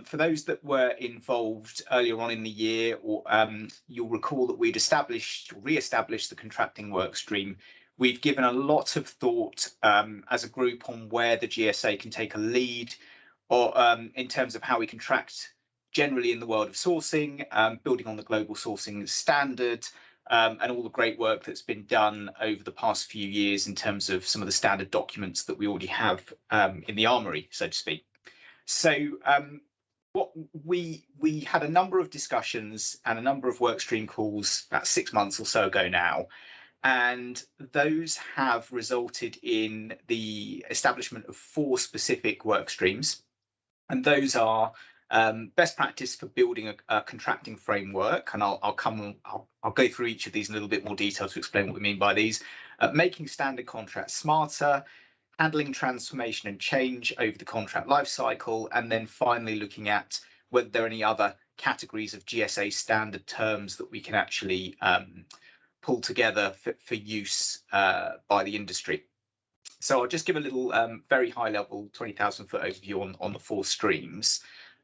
for those that were involved earlier on in the year, or you'll recall that we'd re-established the contracting work stream. We've given a lot of thought as a group on where the GSA can take a lead, or in terms of how we contract generally in the world of sourcing, building on the global sourcing standard, and all the great work that's been done over the past few years in terms of some of the standard documents that we already have in the armory, so to speak. So what we had a number of discussions and a number of workstream calls about 6 months or so ago now, and those have resulted in the establishment of 4 specific work streams, and those are best practice for building a contracting framework, and I'll go through each of these in a little bit more detail to explain what we mean by these. Making standard contracts smarter, handling transformation and change over the contract lifecycle, and then finally looking at whether there are any other categories of GSA standard terms that we can actually pull together for use by the industry. So I'll just give a little very high level 20,000 foot overview on the 4 streams.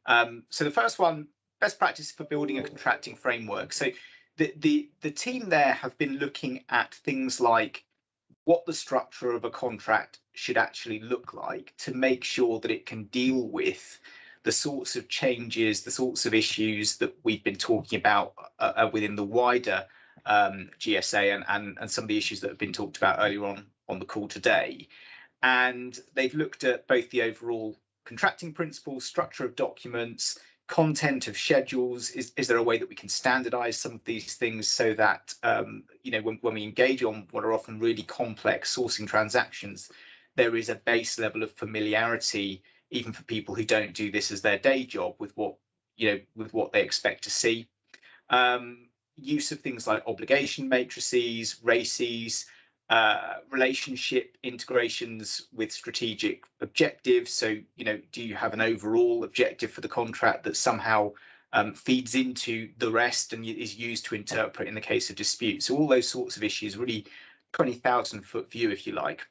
So the first one, best practice for building a contracting framework. So the team there have been looking at things like what the structure of a contract should actually look like to make sure that it can deal with the sorts of changes, the sorts of issues that we've been talking about within the wider GSA and some of the issues that have been talked about earlier on the call today. And they've looked at both the overall contracting principles, structure of documents, content of schedules. Is there a way that we can standardize some of these things so that you know, when we engage on what are often really complex sourcing transactions, there is a base level of familiarity even for people who don't do this as their day job with what, you know, with what they expect to see. Use of things like obligation matrices, RACEs, relationship integrations with strategic objectives. So, you know, do you have an overall objective for the contract that somehow feeds into the rest and is used to interpret in the case of dispute? So all those sorts of issues, really 20,000 foot view, if you like.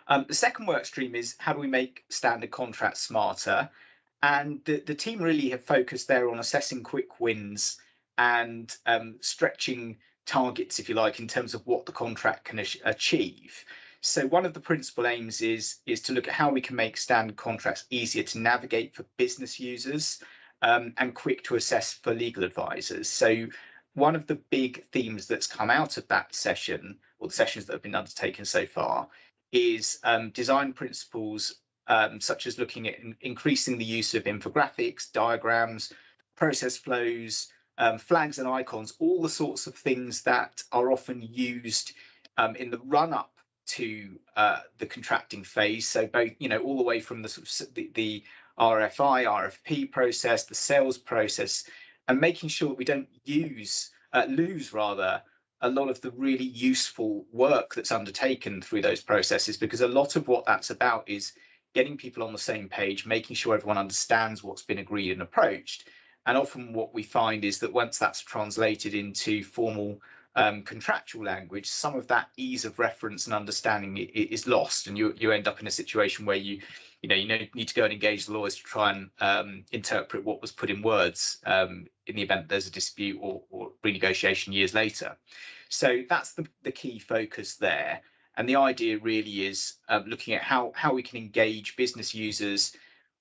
The second work stream is how do we make standard contracts smarter? And the team really have focused there on assessing quick wins and stretching targets, if you like, in terms of what the contract can achieve. So one of the principal aims is to look at how we can make standard contracts easier to navigate for business users and quick to assess for legal advisors. So one of the big themes that's come out of that session, or the sessions that have been undertaken so far, is design principles such as looking at increasing the use of infographics, diagrams, process flows, flags and icons, all the sorts of things that are often used in the run-up to the contracting phase. So both, you know, all the way from the RFI, RFP process, the sales process, and making sure that we don't lose a lot of the really useful work that's undertaken through those processes, because a lot of what that's about is getting people on the same page, making sure everyone understands what's been agreed and approached. And often what we find is that once that's translated into formal contractual language, some of that ease of reference and understanding is lost, and you end up in a situation where you need to go and engage the lawyers to try and interpret what was put in words in the event there's a dispute or renegotiation years later. So that's the key focus there. And the idea really is looking at how we can engage business users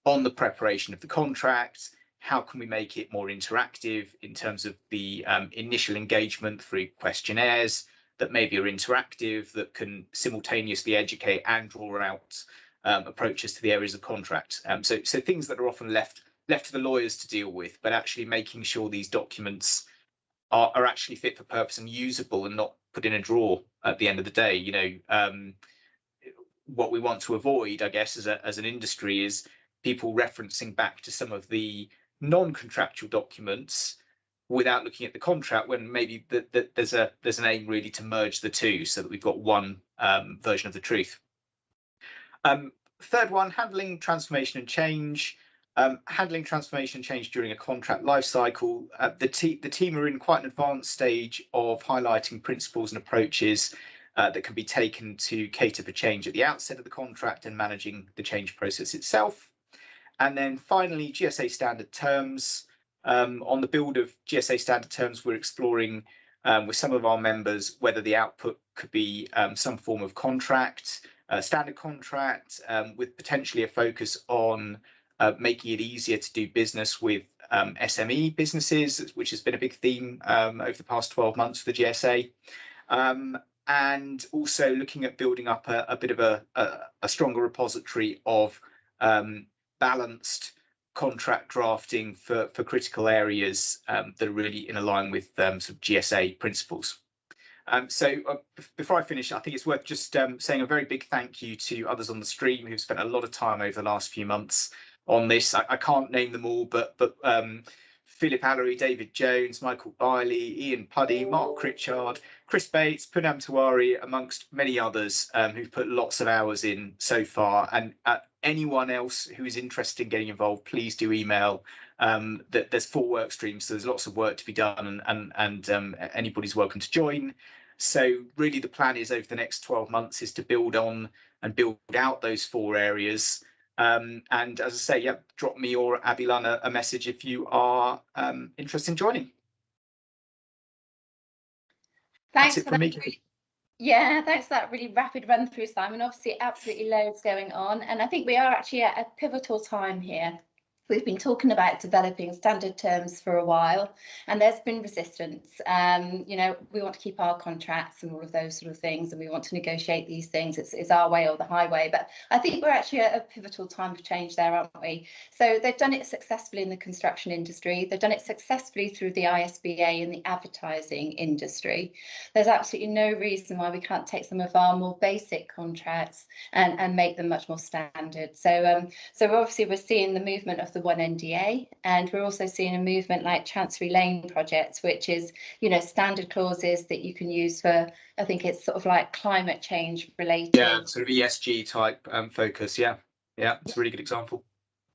on the preparation of the contract. How can we make it more interactive in terms of the initial engagement through questionnaires that maybe are interactive, that can simultaneously educate and draw out approaches to the areas of contract. So things that are often left to the lawyers to deal with, but actually making sure these documents are actually fit for purpose and usable and not put in a drawer at the end of the day. You know, what we want to avoid, I guess, as an industry is people referencing back to some of the non-contractual documents without looking at the contract, when maybe there's an aim really to merge the two so that we've got one version of the truth. Third one, handling transformation and change. Handling transformation and change during a contract life cycle. The team are in quite an advanced stage of highlighting principles and approaches that can be taken to cater for change at the outset of the contract and managing the change process itself. And then finally, Gsa Standard Terms. On the build of Gsa Standard Terms, we're exploring with some of our members whether the output could be some form of contract, standard contract, with potentially a focus on making it easier to do business with SME businesses, which has been a big theme over the past 12 months for the GSA. And also looking at building up a bit of a stronger repository of balanced contract drafting for critical areas that are really in line with sort of GSA principles. So before I finish, I think it's worth just saying a very big thank you to others on the stream who've spent a lot of time over the last few months on this. I can't name them all, but Philip Allery, David Jones, Michael Biley, Ian Puddy, Mark Critchard, Chris Bates, Poonam Tiwari, amongst many others who've put lots of hours in so far. And anyone else who is interested in getting involved, please do email. That there's 4 work streams, so there's lots of work to be done, and anybody's welcome to join. So really the plan is over the next 12 months is to build on and build out those 4 areas. And as I say, yeah, drop me or Abilan a message if you are interested in joining. Thanks That's it for from that. me. Yeah, thanks for that really rapid run through, Simon. Obviously, absolutely loads going on. And I think we are actually at a pivotal time here. We've been talking about developing standard terms for a while, and there's been resistance. You know, we want to keep our contracts and all of those sort of things, and we want to negotiate these things. It's our way or the highway. But I think we're actually at a pivotal time of change there, aren't we? So they've done it successfully in the construction industry. They've done it successfully through the ISBA in the advertising industry. There's absolutely no reason why we can't take some of our more basic contracts and make them much more standard. So obviously we're seeing the movement of the one NDA, and we're also seeing a movement like Chancery Lane projects, which is, you know, standard clauses that you can use for, I think it's sort of like climate change related. Yeah, sort of ESG type focus. Yeah, it's a really good example.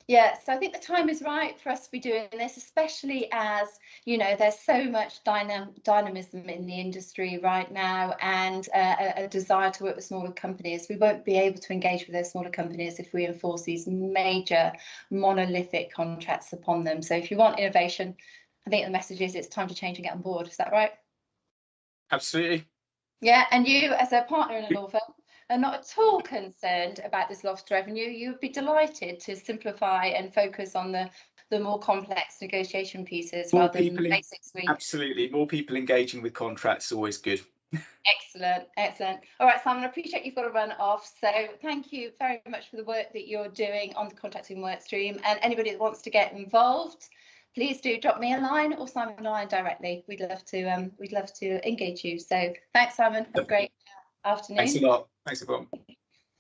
Yeah, so I think the time is right for us to be doing this, especially as, you know, there's so much dynamism in the industry right now, and a desire to work with smaller companies. We won't be able to engage with those smaller companies if we enforce these major monolithic contracts upon them. So if you want innovation, I think the message is it's time to change and get on board. Is that right? Absolutely. Yeah, and you as a partner in a law firm are not at all concerned about this lost revenue. You'd be delighted to simplify and focus on the more complex negotiation pieces rather than the basics. Absolutely, more people engaging with contracts is always good. Excellent, excellent. All right, Simon, I appreciate you've got to run off. So thank you very much for the work that you're doing on the contracting work stream. And anybody that wants to get involved, please do drop me a line or Simon a line directly. We'd love to engage you. So thanks, Simon. Have a great afternoon. Thanks a lot. Thanks, everyone.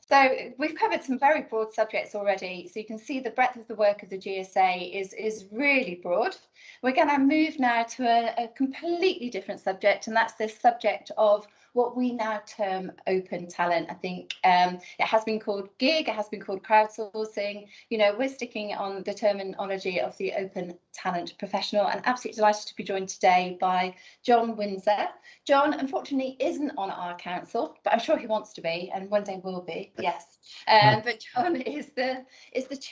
So we've covered some very broad subjects already. So you can see the breadth of the work of the GSA is really broad. We're going to move now to a completely different subject, and that's this subject of what we now term open talent. I think it has been called gig, it has been called crowdsourcing. You know, we're sticking on the terminology of the open talent professional, and absolutely delighted to be joined today by John Windsor. John, unfortunately, isn't on our council, but I'm sure he wants to be, and one day will be. Yes, but John is the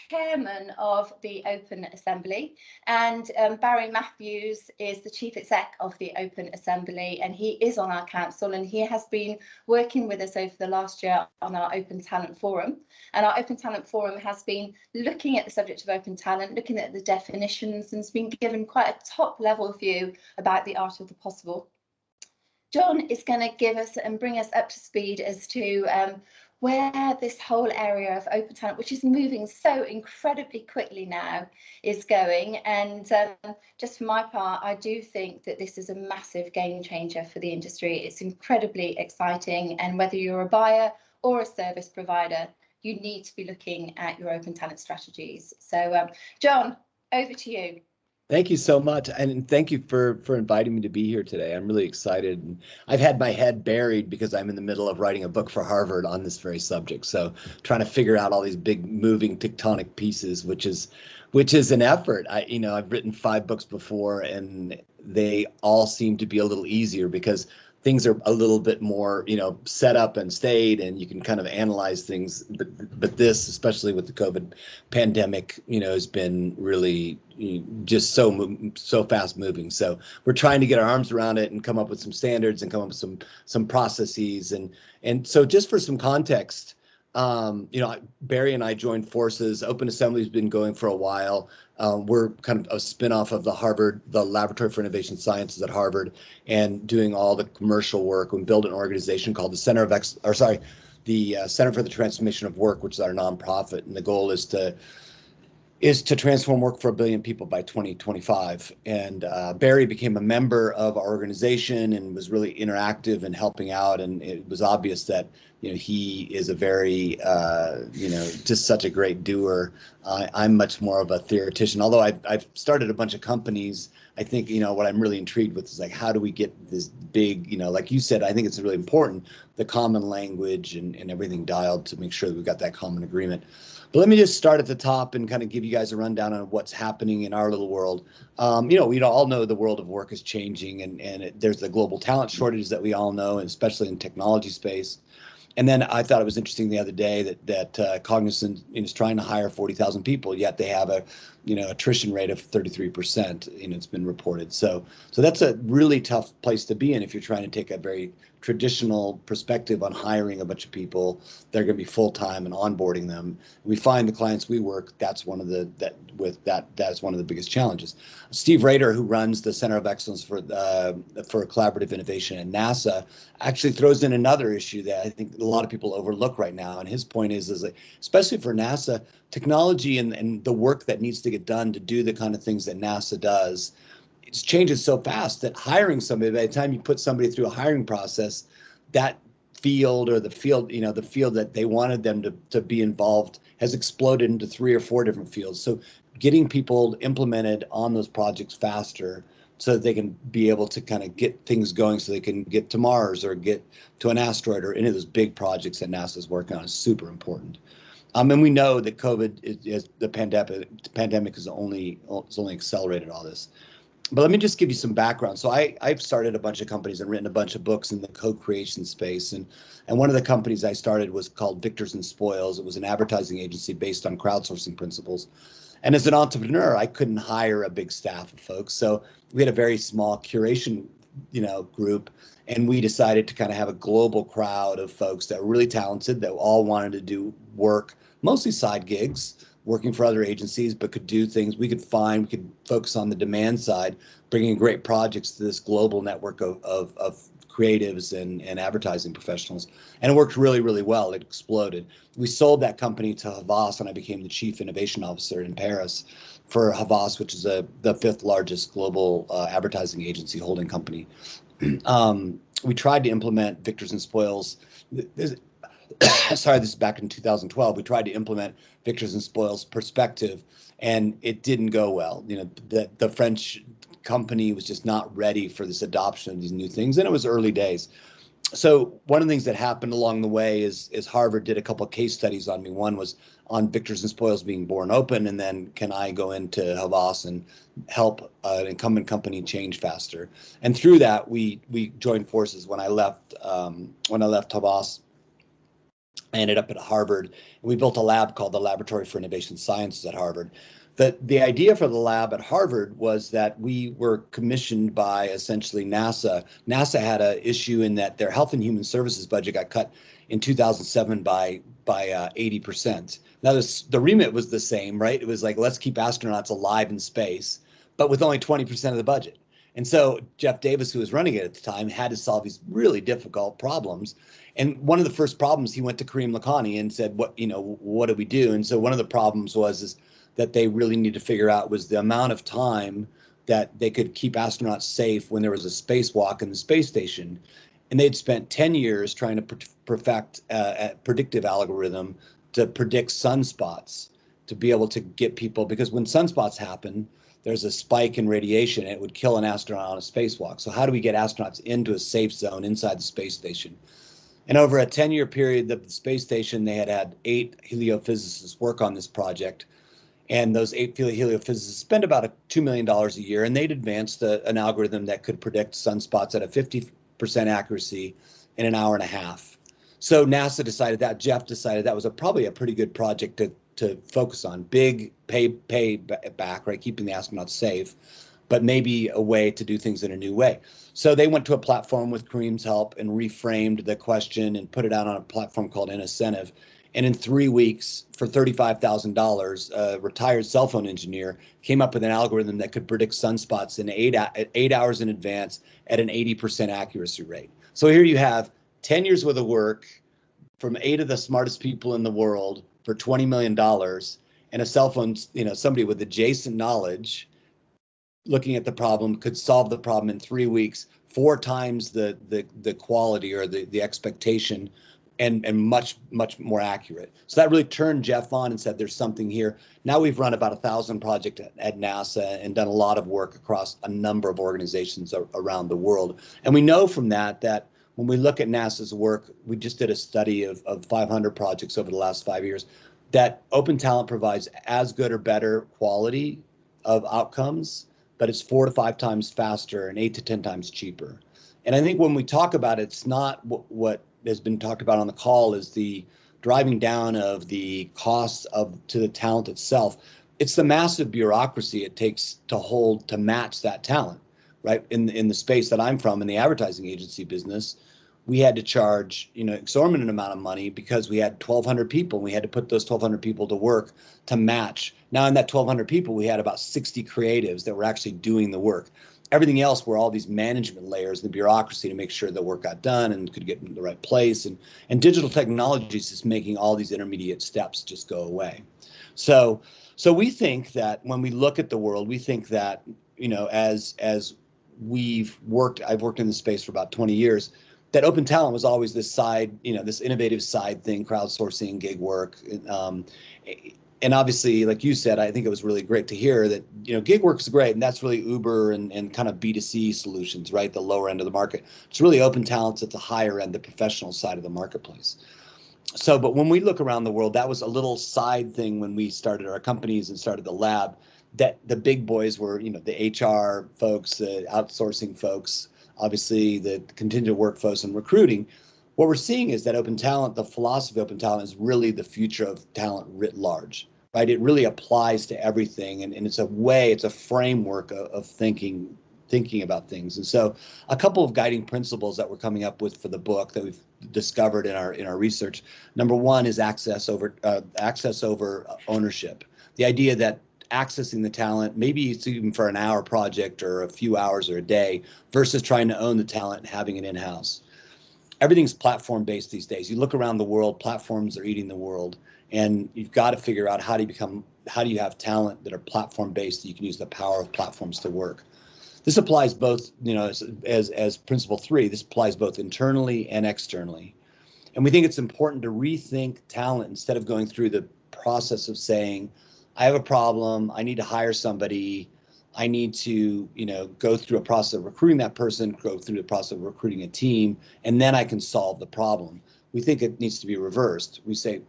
chairman of the Open Assembly, and Barry Matthews is the chief exec of the Open Assembly, and he is on our council, and he has been working with us over the last year on our Open Talent Forum. And our Open Talent Forum has been looking at the subject of open talent, looking at the definitions, and has been given quite a top level view about the art of the possible. John is going to give us and bring us up to speed as to where this whole area of open talent, which is moving so incredibly quickly now, is going. And just for my part, I do think that this is a massive game changer for the industry. It's incredibly exciting, and whether you're a buyer or a service provider, you need to be looking at your open talent strategies. So John, over to you. Thank you so much, and thank you for inviting me to be here today. I'm really excited. And I've had my head buried because I'm in the middle of writing a book for Harvard on this very subject. So trying to figure out all these big moving tectonic pieces, which is an effort. I've written 5 books before, and they all seem to be a little easier because things are a little bit more, set up and stayed, and you can kind of analyze things. But this, especially with the COVID pandemic, has been really just so fast moving. So we're trying to get our arms around it and come up with some standards and come up with some processes. And so just for some context, Barry and I joined forces. Open Assembly has been going for a while. We're kind of a spinoff of the Laboratory for Innovation Sciences at Harvard, and doing all the commercial work. We built an organization called the Center for the Transformation of Work, which is our nonprofit. And the goal is to is to transform work for 1 billion people by 2025. And Barry became a member of our organization and was really interactive and helping out. And it was obvious that, he is a very, just such a great doer. I'm much more of a theoretician, although I've started a bunch of companies. I think, what I'm really intrigued with is like, how do we get this big, like you said, I think it's really important, the common language and everything dialed to make sure that we've got that common agreement. But let me just start at the top and kind of give you guys a rundown on what's happening in our little world. We all know the world of work is changing, and there's the global talent shortage that we all know, and especially in technology space. And then I thought it was interesting the other day that Cognizant is trying to hire 40,000 people, yet they have a attrition rate of 33%. It's been reported. So that's a really tough place to be in if you're trying to take a very traditional perspective on hiring a bunch of people. They're going to be full time and onboarding them. We find the clients we work, that's one of the biggest challenges. Steve Rader, who runs the Center of Excellence for Collaborative Innovation at NASA, actually throws in another issue that I think a lot of people overlook right now. And his point is like, especially for NASA, technology and the work that needs to get done to do the kind of things that NASA does, it's changing so fast that hiring somebody, by the time you put somebody through a hiring process, that field or the field that they wanted them to be involved has exploded into 3 or 4 different fields. So getting people implemented on those projects faster so that they can be able to kind of get things going so they can get to Mars or get to an asteroid or any of those big projects that NASA is working on is super important. And we know that the pandemic has only accelerated all this. But let me just give you some background. So I've started a bunch of companies and written a bunch of books in the co-creation space. And one of the companies I started was called Victors and Spoils. It was an advertising agency based on crowdsourcing principles. And as an entrepreneur, I couldn't hire a big staff of folks. So we had a very small curation, group. And we decided to kind of have a global crowd of folks that were really talented, that all wanted to do work, mostly side gigs, working for other agencies, but could do things we could focus on the demand side, bringing great projects to this global network of creatives and advertising professionals. And it worked really, really well. It exploded. We sold that company to Havas, and I became the chief innovation officer in Paris for Havas, which is the 5th largest global advertising agency holding company. We tried to implement Victors and Spoils. Sorry, this is back in 2012. We tried to implement Victors and Spoils perspective, and it didn't go well. The French company was just not ready for this adoption of these new things, and it was early days. So one of the things that happened along the way is Harvard did a couple of case studies on me. One was on Victors and Spoils being born open, and then can I go into Havas and help an incumbent company change faster? And through that, we joined forces. When I left Havas, I ended up at Harvard, and we built a lab called the Laboratory for Innovation Sciences at Harvard. The idea for the lab at Harvard was that we were commissioned by essentially NASA. NASA had an issue in that their Health and Human Services budget got cut in 2007 by 80%. Now the remit was the same, right? It was like, let's keep astronauts alive in space, but with only 20% of the budget. And so Jeff Davis, who was running it at the time, had to solve these really difficult problems. And one of the first problems, he went to Kareem Lakhani and said, what do we do? And so one of the problems was that they really need to figure out was the amount of time that they could keep astronauts safe when there was a spacewalk in the space station. And they'd spent 10 years trying to perfect a predictive algorithm to predict sunspots, to be able to get people, because when sunspots happen, there's a spike in radiation, and it would kill an astronaut on a spacewalk. So how do we get astronauts into a safe zone inside the space station? And over a 10-year period of the space station, they had 8 heliophysicists work on this project. And those 8 heliophysicists spent about $2 million a year, and they'd advanced an algorithm that could predict sunspots at a 50% accuracy in an hour and a half. So NASA decided that, Jeff decided that was probably a pretty good project to focus on. Big pay back, right? Keeping the astronauts safe, but maybe a way to do things in a new way. So they went to a platform with Kareem's help and reframed the question and put it out on a platform called Incentive. And in 3 weeks, for $35,000, a retired cell phone engineer came up with an algorithm that could predict sunspots in 8 hours in advance at an 80% accuracy rate. So here you have 10 years worth of work from 8 of the smartest people in the world for $20 million. And a cell phone, somebody with adjacent knowledge looking at the problem could solve the problem in 3 weeks, 4 times the quality or the expectation, and much more accurate. So that really turned Jeff on and said, there's something here. Now we've run about 1,000 projects at NASA and done a lot of work across a number of organizations around the world. And we know from that when we look at NASA's work, we just did a study of 500 projects over the last 5 years, that open talent provides as good or better quality of outcomes, but it's 4 to 5 times faster and 8 to 10 times cheaper. And I think when we talk about it, it's not what has been talked about on the call is the driving down of the costs to the talent itself. It's the massive bureaucracy it takes to match that talent, right? In the space that I'm from, in the advertising agency business, we had to charge, exorbitant amount of money because we had 1,200 people. And we had to put those 1,200 people to work to match. Now in that 1,200 people, we had about 60 creatives that were actually doing the work. Everything else were all these management layers, the bureaucracy to make sure the work got done and could get in the right place. And digital technologies is making all these intermediate steps just go away. So we think that when we look at the world, we think that, as I've worked in the space for about 20 years, that open talent was always this side, this innovative side thing, crowdsourcing, gig work. And obviously, like you said, I think it was really great to hear that, gig work is great. And that's really Uber and kind of B2C solutions, right? The lower end of the market. It's really open talents at the higher end, the professional side of the marketplace. So, but when we look around the world, that was a little side thing when we started our companies and started the lab, that the big boys were, the HR folks, the outsourcing folks, obviously the contingent workforce and recruiting. What we're seeing is that open talent, the philosophy of open talent is really the future of talent writ large, right? It really applies to everything. And it's a framework of thinking about things. And so a couple of guiding principles that we're coming up with for the book that we've discovered in our research. Number one is access over ownership. The idea that accessing the talent, maybe it's even for an hour project or a few hours or a day, versus trying to own the talent and having it in-house. Everything's platform-based these days. You look around the world, platforms are eating the world, and you've got to figure out how do you have talent that are platform-based that you can use the power of platforms to work. This applies both, as principle 3, this applies both internally and externally. And we think it's important to rethink talent instead of going through the process of saying, I have a problem, I need to hire somebody, I need to, go through a process of recruiting that person, go through the process of recruiting a team, and then I can solve the problem. We think it needs to be reversed. We say,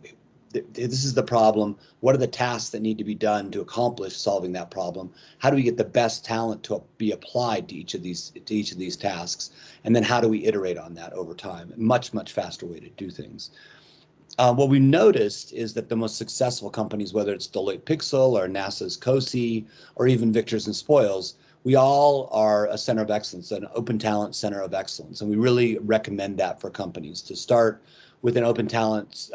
this is the problem. What are the tasks that need to be done to accomplish solving that problem? How do we get the best talent to be applied to each of these tasks? And then how do we iterate on that over time? Much, much faster way to do things. What we noticed is that the most successful companies, whether it's Deloitte Pixel or NASA's COSI or even Victors and Spoils, we all are a center of excellence, an open talent center of excellence. And we really recommend that for companies to start with an open talent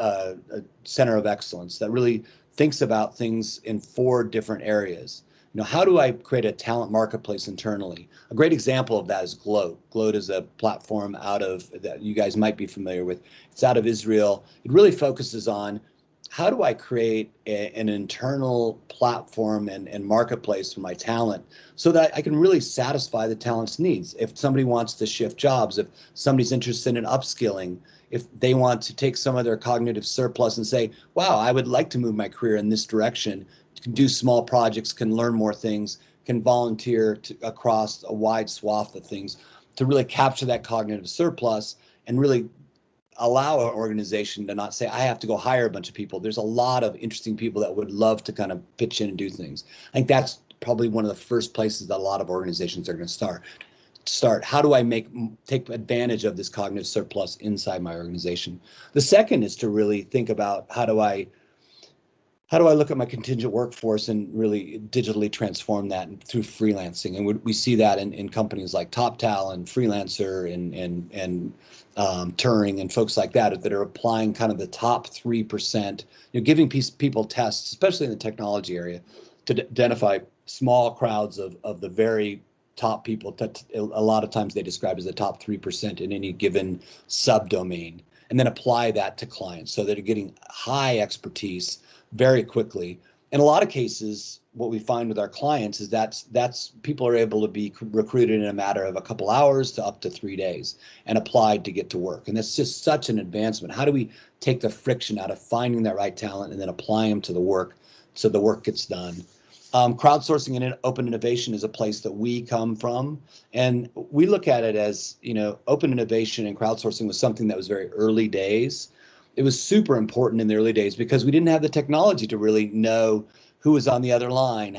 center of excellence that really thinks about things in 4 different areas. How do I create a talent marketplace internally? A great example of that is Gloat. Gloat is a platform that you guys might be familiar with. It's out of Israel. It really focuses on how do I create an internal platform and marketplace for my talent so that I can really satisfy the talent's needs. If somebody wants to shift jobs, if somebody's interested in upskilling, if they want to take some of their cognitive surplus and say, wow, I would like to move my career in this direction, can do small projects, can learn more things, can volunteer across a wide swath of things to really capture that cognitive surplus and really allow an organization to not say, I have to go hire a bunch of people. There's a lot of interesting people that would love to kind of pitch in and do things. I think that's probably one of the first places that a lot of organizations are going to start. How do I take advantage of this cognitive surplus inside my organization? The second is to really think about how do I look at my contingent workforce and really digitally transform that through freelancing? And we see that in companies like TopTal and Freelancer and Turing and folks like that are applying kind of the top 3%, giving people tests, especially in the technology area, to identify small crowds of the very top people. A lot of times they describe as the top 3% in any given subdomain, and then apply that to clients so that they're getting high expertise very quickly. In a lot of cases, what we find with our clients is that's people are able to be recruited in a matter of a couple hours to up to 3 days and applied to get to work. And that's just such an advancement. How do we take the friction out of finding that right talent and then applying them to the work so the work gets done? Crowdsourcing and open innovation is a place that we come from, and we look at it as, open innovation and crowdsourcing was something that was very early days. It was super important in the early days because we didn't have the technology to really know who was on the other line.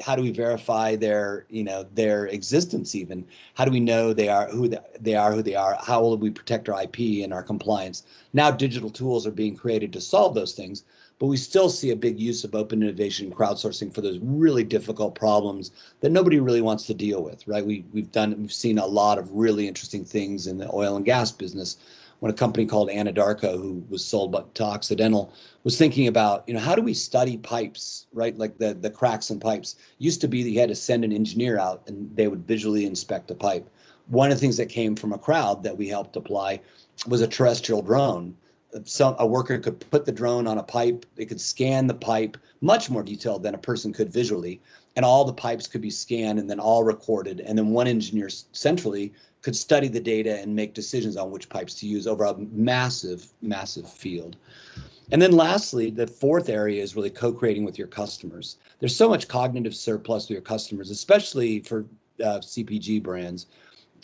How do we verify their existence even? How do we know they are who they are? How will we protect our IP and our compliance? Now digital tools are being created to solve those things, but we still see a big use of open innovation and crowdsourcing for those really difficult problems that nobody really wants to deal with, right? We've seen a lot of really interesting things in the oil and gas business. When a company called Anadarko, who was sold to Occidental, was thinking about, how do we study pipes, right? Like the cracks in pipes. Used to be that you had to send an engineer out and they would visually inspect the pipe. One of the things that came from a crowd that we helped apply was a terrestrial drone. A worker could put the drone on a pipe, they could scan the pipe, much more detailed than a person could visually, and all the pipes could be scanned and then all recorded. And then one engineer centrally could study the data and make decisions on which pipes to use over a massive, massive field. And then lastly, the fourth area is really co-creating with your customers. There's so much cognitive surplus with your customers, especially for CPG brands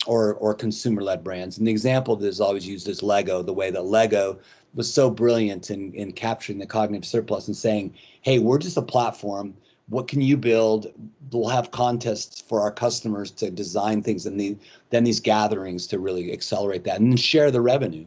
or consumer-led brands. And the example that is always used is Lego, the way that Lego was so brilliant in capturing the cognitive surplus and saying, hey, we're just a platform. What can you build? We'll have contests for our customers to design things, and then these gatherings to really accelerate that and then share the revenue.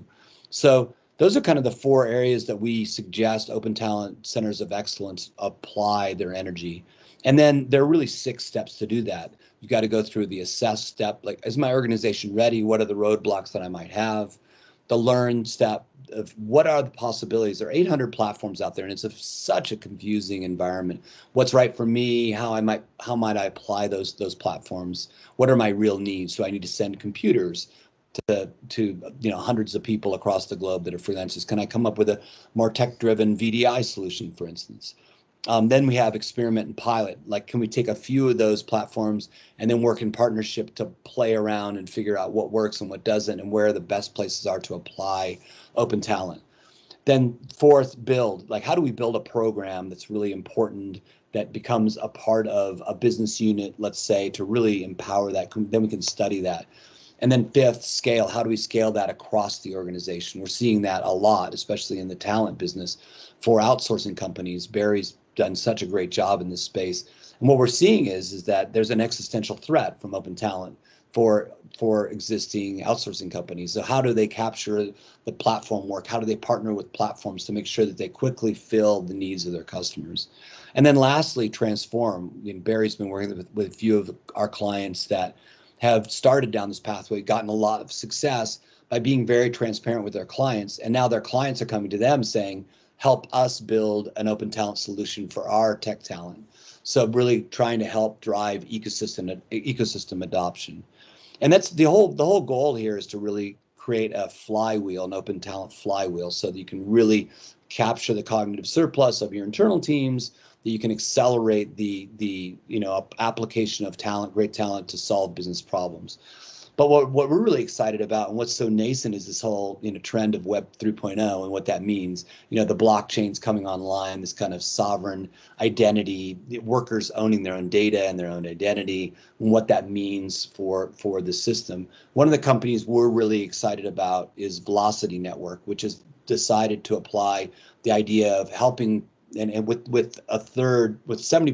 So those are kind of the four areas that we suggest open talent centers of excellence apply their energy. And then there are really 6 steps to do that. You got to go through the assess step, like, is my organization ready? What are the roadblocks that I might have? The learn step of what are the possibilities. There are 800 platforms out there, and it's such a confusing environment. What's right for me? How might I apply those platforms? What are my real needs? Do I need to send computers to hundreds of people across the globe that are freelancers? Can I come up with a more tech-driven VDI solution, for instance? Then we have experiment and pilot. Like, can we take a few of those platforms and then work in partnership to play around and figure out what works and what doesn't, and where the best places are to apply open talent? Then fourth, build. Like, how do we build a program that's really important, that becomes a part of a business unit, let's say, to really empower that? Then we can study that. And then fifth, scale. How do we scale that across the organization? We're seeing that a lot, especially in the talent business for outsourcing companies. Barry's done such a great job in this space. And what we're seeing is that there's an existential threat from open talent for existing outsourcing companies. So how do they capture the platform work? How do they partner with platforms to make sure that they quickly fill the needs of their customers? And then lastly, transform. Barry's been working with a few of our clients that have started down this pathway, gotten a lot of success by being very transparent with their clients. And now their clients are coming to them saying, help us build an open talent solution for our tech talent. So really trying to help drive ecosystem adoption. And that's the whole goal here, is to really create a flywheel, an open talent flywheel, so that you can really capture the cognitive surplus of your internal teams, that you can accelerate the application of talent, great talent, to solve business problems. But what we're really excited about, and what's so nascent, is this whole trend of Web 3.0 and what that means. The blockchains coming online, this kind of sovereign identity, workers owning their own data and their own identity, and what that means for the system. One of the companies we're really excited about is Velocity Network, which has decided to apply the idea of helping, and with 70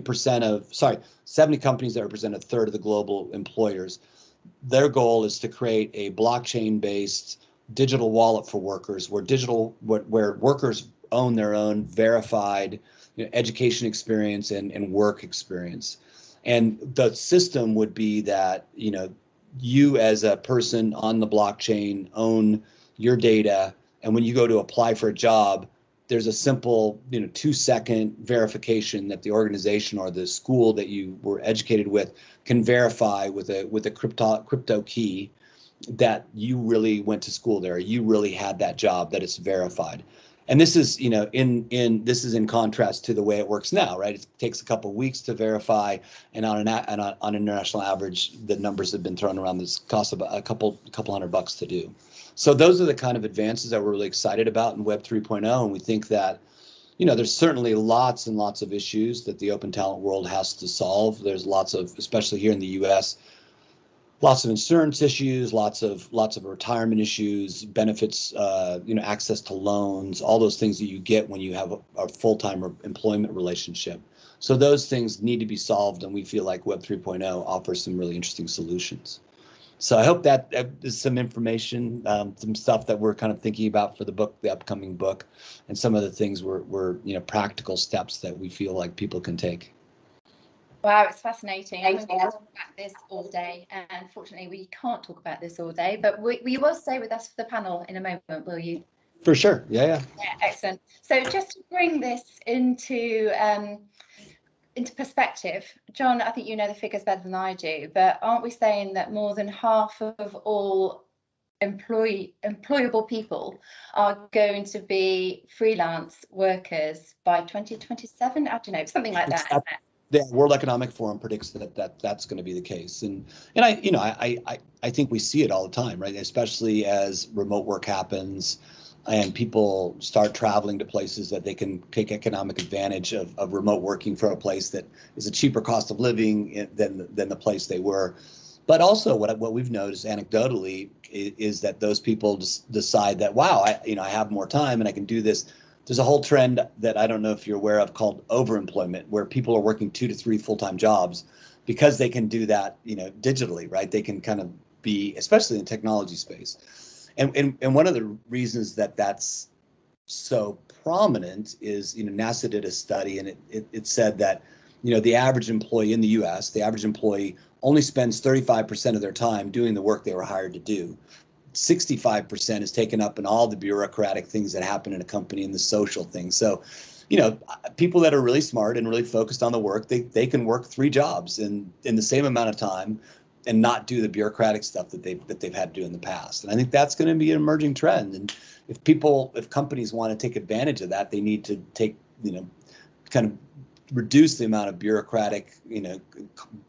companies that represent a third of the global employers. Their goal is to create a blockchain-based digital wallet for workers, where workers own their own verified education experience and work experience. And the system would be that you as a person on the blockchain own your data, and when you go to apply for a job, there's a simple 2-second verification that the organization or the school that you were educated with can verify with a crypto key that you really went to school there, you really had that job, that it's verified. And this is, you know, this is in contrast to the way it works now, right? It takes a couple of weeks to verify, and on an international average, the numbers have been thrown around. This costs about a couple $100 to do. So those are the kind of advances that we're really excited about in Web 3.0, and we think that, you know, there's certainly lots and lots of issues that the open talent world has to solve. There's lots of, especially here in the U.S., lots of insurance issues, lots of retirement issues, benefits, you know, access to loans, all those things that you get when you have a full-time employment relationship. So those things need to be solved, and we feel like Web 3.0 offers some really interesting solutions. So I hope that is some information, some stuff that we're kind of thinking about for the book, the upcoming book, and some of the things we're you know, practical steps that we feel like people can take. Wow, it's fascinating. I could talk about this all day, and unfortunately we can't talk about this all day, but you will stay with us for the panel in a moment, will you? For sure. Yeah. Excellent. So just to bring this into perspective, John, I think you know the figures better than I do, but aren't we saying that more than half of all employable people are going to be freelance workers by 2027? I don't know, something like that. The World Economic Forum predicts that's going to be the case, and I think we see it all the time, right? Especially as remote work happens, and people start traveling to places that they can take economic advantage of remote working from a place that is a cheaper cost of living than the place they were. But also, what we've noticed anecdotally is that those people decide that, wow, I have more time and I can do this. There's a whole trend that I don't know if you're aware of called overemployment, where people are working 2 to 3 full-time jobs because they can do that, you know, digitally, right? They can kind of be, especially in the technology space. And one of the reasons that that's so prominent is, you know, NASA did a study, and it said that, you know, the average employee in the US, the average employee only spends 35% of their time doing the work they were hired to do. 65% is taken up in all the bureaucratic things that happen in a company and the social things. So, you know, people that are really smart and really focused on the work, they can work 3 jobs in the same amount of time and not do the bureaucratic stuff that they've had to do in the past. And I think that's going to be an emerging trend. And if companies want to take advantage of that, they need to take, you know, kind of reduce the amount of bureaucratic, you know,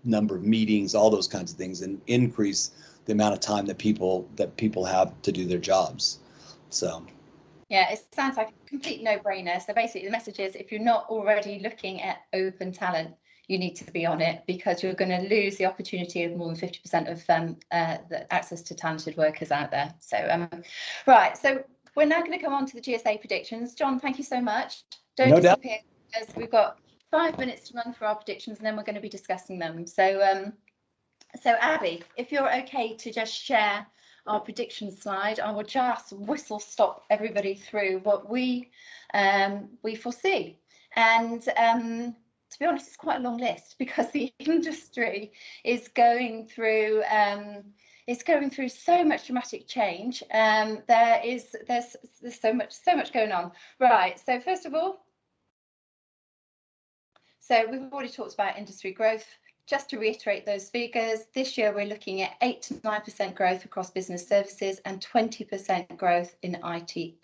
number of meetings, all those kinds of things, and increase the amount of time that people have to do their jobs. So yeah, it sounds like a complete no-brainer. So basically the message is, if you're not already looking at open talent, you need to be on it, because you're going to lose the opportunity of more than 50% of the access to talented workers out there. So right, so we're now going to come on to the GSA predictions. John, thank you so much. Don't disappear, because we've got 5 minutes to run through our predictions, and then we're going to be discussing them. So Abby, if you're okay to just share our prediction slide, I will just whistle stop everybody through what we foresee. And to be honest, it's quite a long list, because the industry is going through so much dramatic change. There's so much going on. Right. So first of all, so we've already talked about industry growth. Just to reiterate those figures, this year we're looking at 8 to 9% growth across business services and 20% growth in IT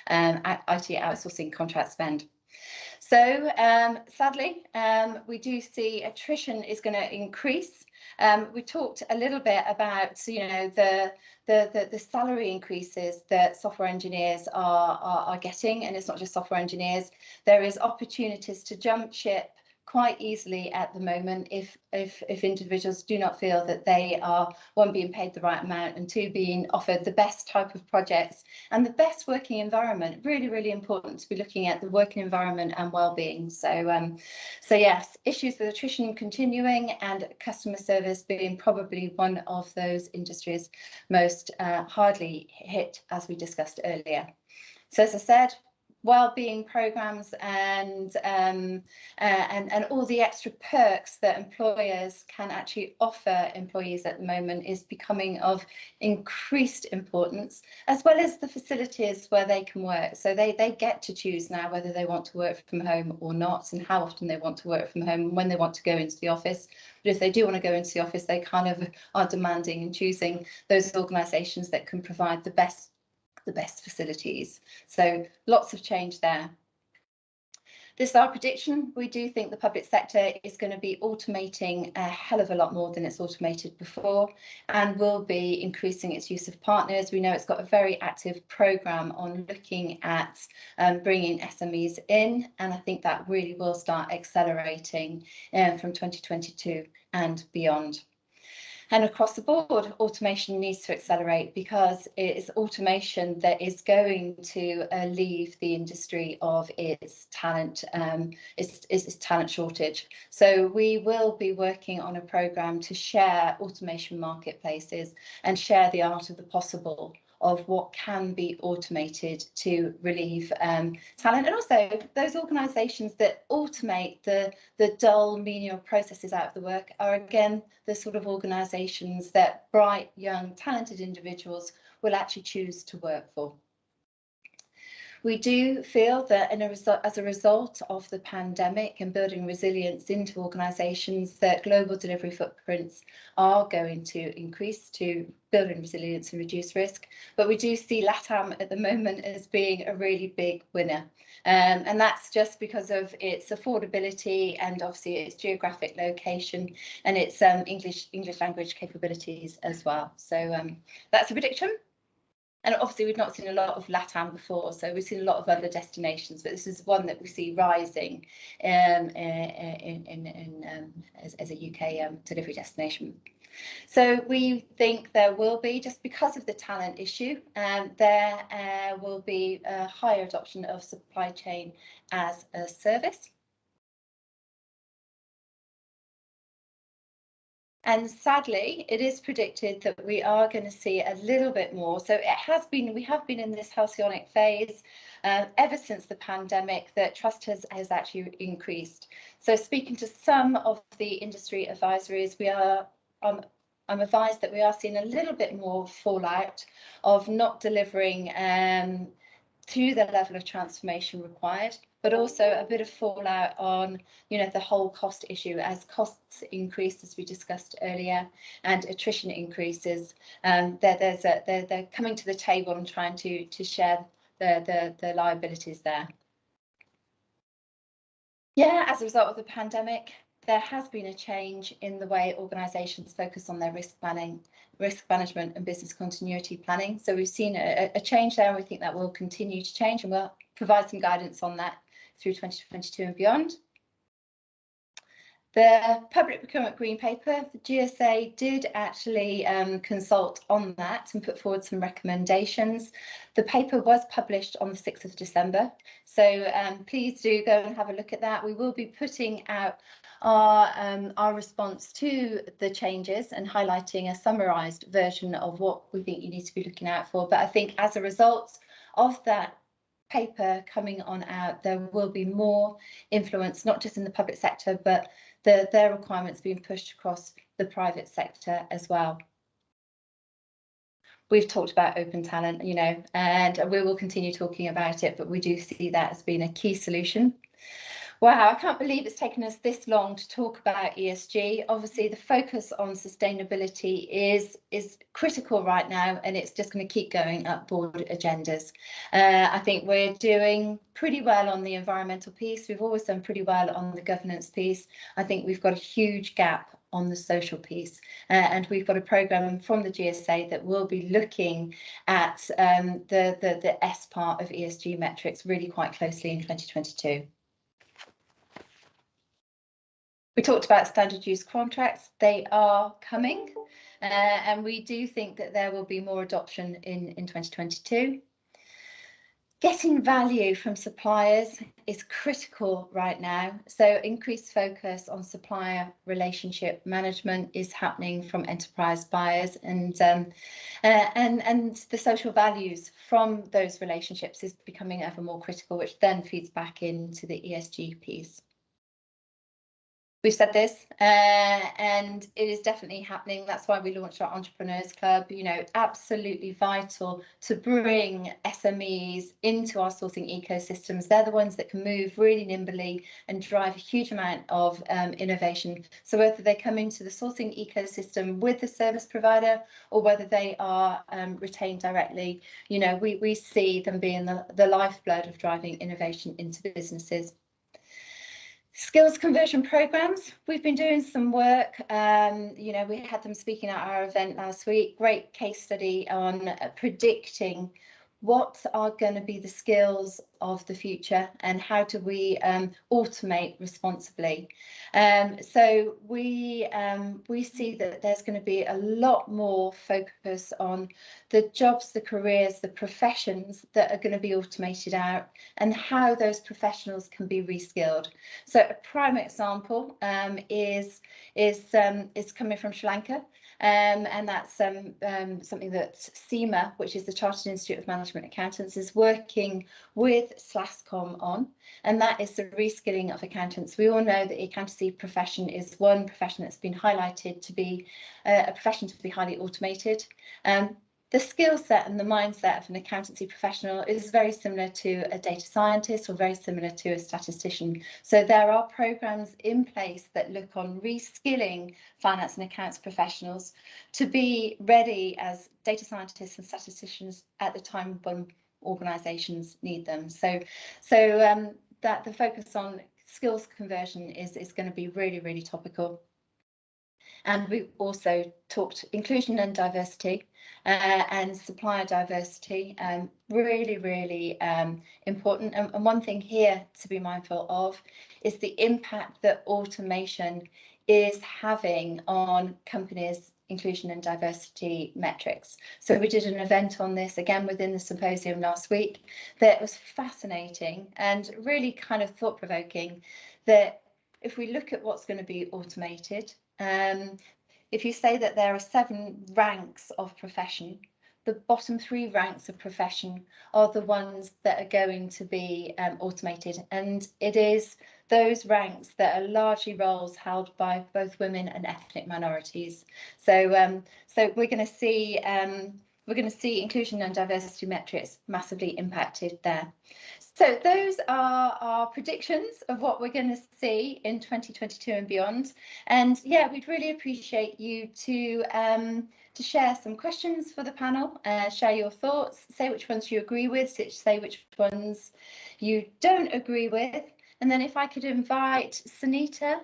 outsourcing contract spend. So sadly, we do see attrition is going to increase. We talked a little bit about, you know, the salary increases that software engineers are getting, and it's not just software engineers. There is opportunities to jump ship quite easily at the moment if individuals do not feel that they are, 1, being paid the right amount, and 2, being offered the best type of projects and the best working environment. Really important to be looking at the working environment and well-being. So yes, issues with attrition continuing, and customer service being probably one of those industries most hardly hit, as we discussed earlier. So as I said, well-being programs and all the extra perks that employers can actually offer employees at the moment is becoming of increased importance, as well as the facilities where they can work. So they get to choose now whether they want to work from home or not, and how often they want to work from home, and when they want to go into the office. But if they do want to go into the office, they kind of are demanding and choosing those organisations that can provide the best the best facilities. So lots of change there. This is our prediction. We do think the public sector is going to be automating a hell of a lot more than it's automated before, and will be increasing its use of partners. We know it's got a very active programme on looking at bringing SMEs in, and I think that really will start accelerating from 2022 and beyond. And across the board, automation needs to accelerate, because it is automation that is going to leave the industry of its talent, its talent shortage. So we will be working on a programme to share automation marketplaces and share the art of the possible of what can be automated to relieve talent, and also those organisations that automate the dull menial processes out of the work are again the sort of organisations that bright, young, talented individuals will actually choose to work for. We do feel that as a result of the pandemic and building resilience into organisations, that global delivery footprints are going to increase to building resilience and reduce risk. But we do see LATAM at the moment as being a really big winner. And that's just because of its affordability and obviously its geographic location and its English language capabilities as well. So that's a prediction. And obviously we've not seen a lot of LATAM before, so we've seen a lot of other destinations, but this is one that we see rising as a UK delivery destination. So we think there will be, just because of the talent issue, there will be a higher adoption of supply chain as a service. And sadly, it is predicted that we are going to see a little bit more. So we have been in this halcyonic phase ever since the pandemic, that trust has actually increased. So speaking to some of the industry advisories, I'm advised that we are seeing a little bit more fallout of not delivering to the level of transformation required, but also a bit of fallout on, the whole cost issue. As costs increase, as we discussed earlier, and attrition increases, they're coming to the table and trying to share the liabilities there. Yeah, as a result of the pandemic, there has been a change in the way organisations focus on their risk planning, risk management and business continuity planning. So we've seen a change there, and we think that will continue to change, and we'll provide some guidance on that through 2022 and beyond. The public procurement green paper, the GSA did actually consult on that and put forward some recommendations. The paper was published on the 6th of December, so please do go and have a look at that. We will be putting out our response to the changes and highlighting a summarised version of what we think you need to be looking out for. But I think as a result of that paper coming on out, there will be more influence, not just in the public sector, but their requirements being pushed across the private sector as well. We've talked about open talent, and we will continue talking about it, but we do see that as being a key solution. Wow, I can't believe it's taken us this long to talk about ESG. Obviously, the focus on sustainability is critical right now, and it's just going to keep going up board agendas. I think we're doing pretty well on the environmental piece. We've always done pretty well on the governance piece. I think we've got a huge gap on the social piece, and we've got a programme from the GSA that will be looking at the S part of ESG metrics really quite closely in 2022. We talked about standard use contracts. They are coming, and we do think that there will be more adoption in 2022. Getting value from suppliers is critical right now. So increased focus on supplier relationship management is happening from enterprise buyers, and the social values from those relationships is becoming ever more critical, which then feeds back into the ESG piece. We've said this, and it is definitely happening. That's why we launched our Entrepreneurs Club. You know, absolutely vital to bring SMEs into our sourcing ecosystems. They're the ones that can move really nimbly and drive a huge amount of innovation. So whether they come into the sourcing ecosystem with the service provider or whether they are retained directly, you know, we see them being the lifeblood of driving innovation into businesses. Skills conversion programs, we've been doing some work. You know, we had them speaking at our event last week. Great case study on predicting what are going to be the skills of the future and how do we automate responsibly. So we see that there's going to be a lot more focus on the jobs, the careers, the professions that are going to be automated out and how those professionals can be reskilled. So a prime example is coming from Sri Lanka. And that's something that CIMA, which is the Chartered Institute of Management Accountants, is working with SLASCOM on, and that is the reskilling of accountants. We all know that the accountancy profession is one profession that's been highlighted to be a profession to be highly automated. The skill set and the mindset of an accountancy professional is very similar to a data scientist or very similar to a statistician. So there are programs in place that look on reskilling finance and accounts professionals to be ready as data scientists and statisticians at the time when organisations need them. So that the focus on skills conversion is going to be really, really topical. And we also talked inclusion and diversity and supplier diversity, really, really important. And one thing here to be mindful of is the impact that automation is having on companies' inclusion and diversity metrics. So we did an event on this again within the symposium last week that was fascinating and really kind of thought-provoking, that if we look at what's going to be automated, if you say that there are 7 ranks of profession, the bottom 3 ranks of profession are the ones that are going to be automated, and it is those ranks that are largely roles held by both women and ethnic minorities. So we're going to see inclusion and diversity metrics massively impacted there. So those are our predictions of what we're going to see in 2022 and beyond. And yeah, we'd really appreciate you to share some questions for the panel, share your thoughts, say which ones you agree with, say which ones you don't agree with. And then if I could invite Sunita,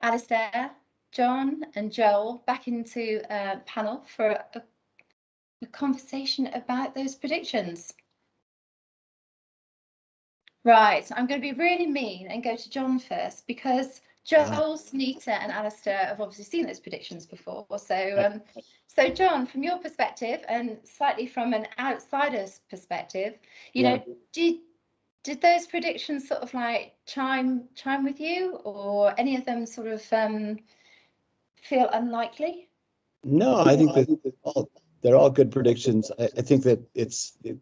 Alistair, John and Joel back into panel for a conversation about those predictions. Right, I'm going to be really mean and go to John first, because Joel, Sunita and Alistair have obviously seen those predictions before. So, so John, from your perspective and slightly from an outsider's perspective, you know, did those predictions sort of like chime with you, or any of them sort of feel unlikely? No, I think that they're all good predictions. I think that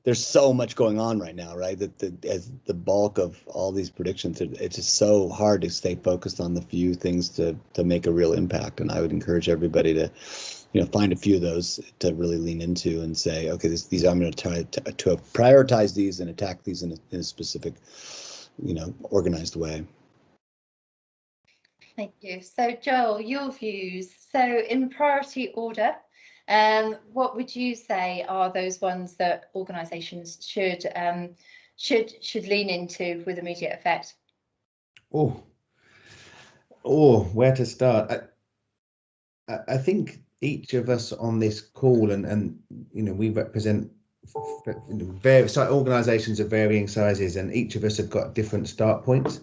there's so much going on right now, right? That as the bulk of all these predictions, it's just so hard to stay focused on the few things to make a real impact. And I would encourage everybody to, you know, find a few of those to really lean into and say, okay, these I'm going to try to prioritize these and attack these in a specific, you know, organized way. Thank you. So Joel, your views. So in priority order, what would you say are those ones that organisations should lean into with immediate effect? Oh, where to start? I think each of us on this call, and you know, we represent various organisations of varying sizes, and each of us have got different start points.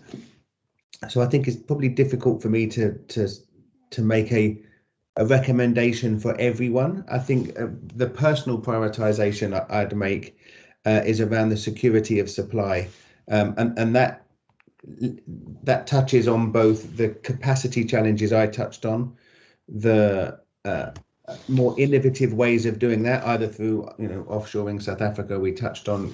So I think it's probably difficult for me to make a recommendation for everyone. I think the personal prioritization I'd make is around the security of supply, and that touches on both the capacity challenges I touched on, the more innovative ways of doing that, either through offshoring South Africa we touched on,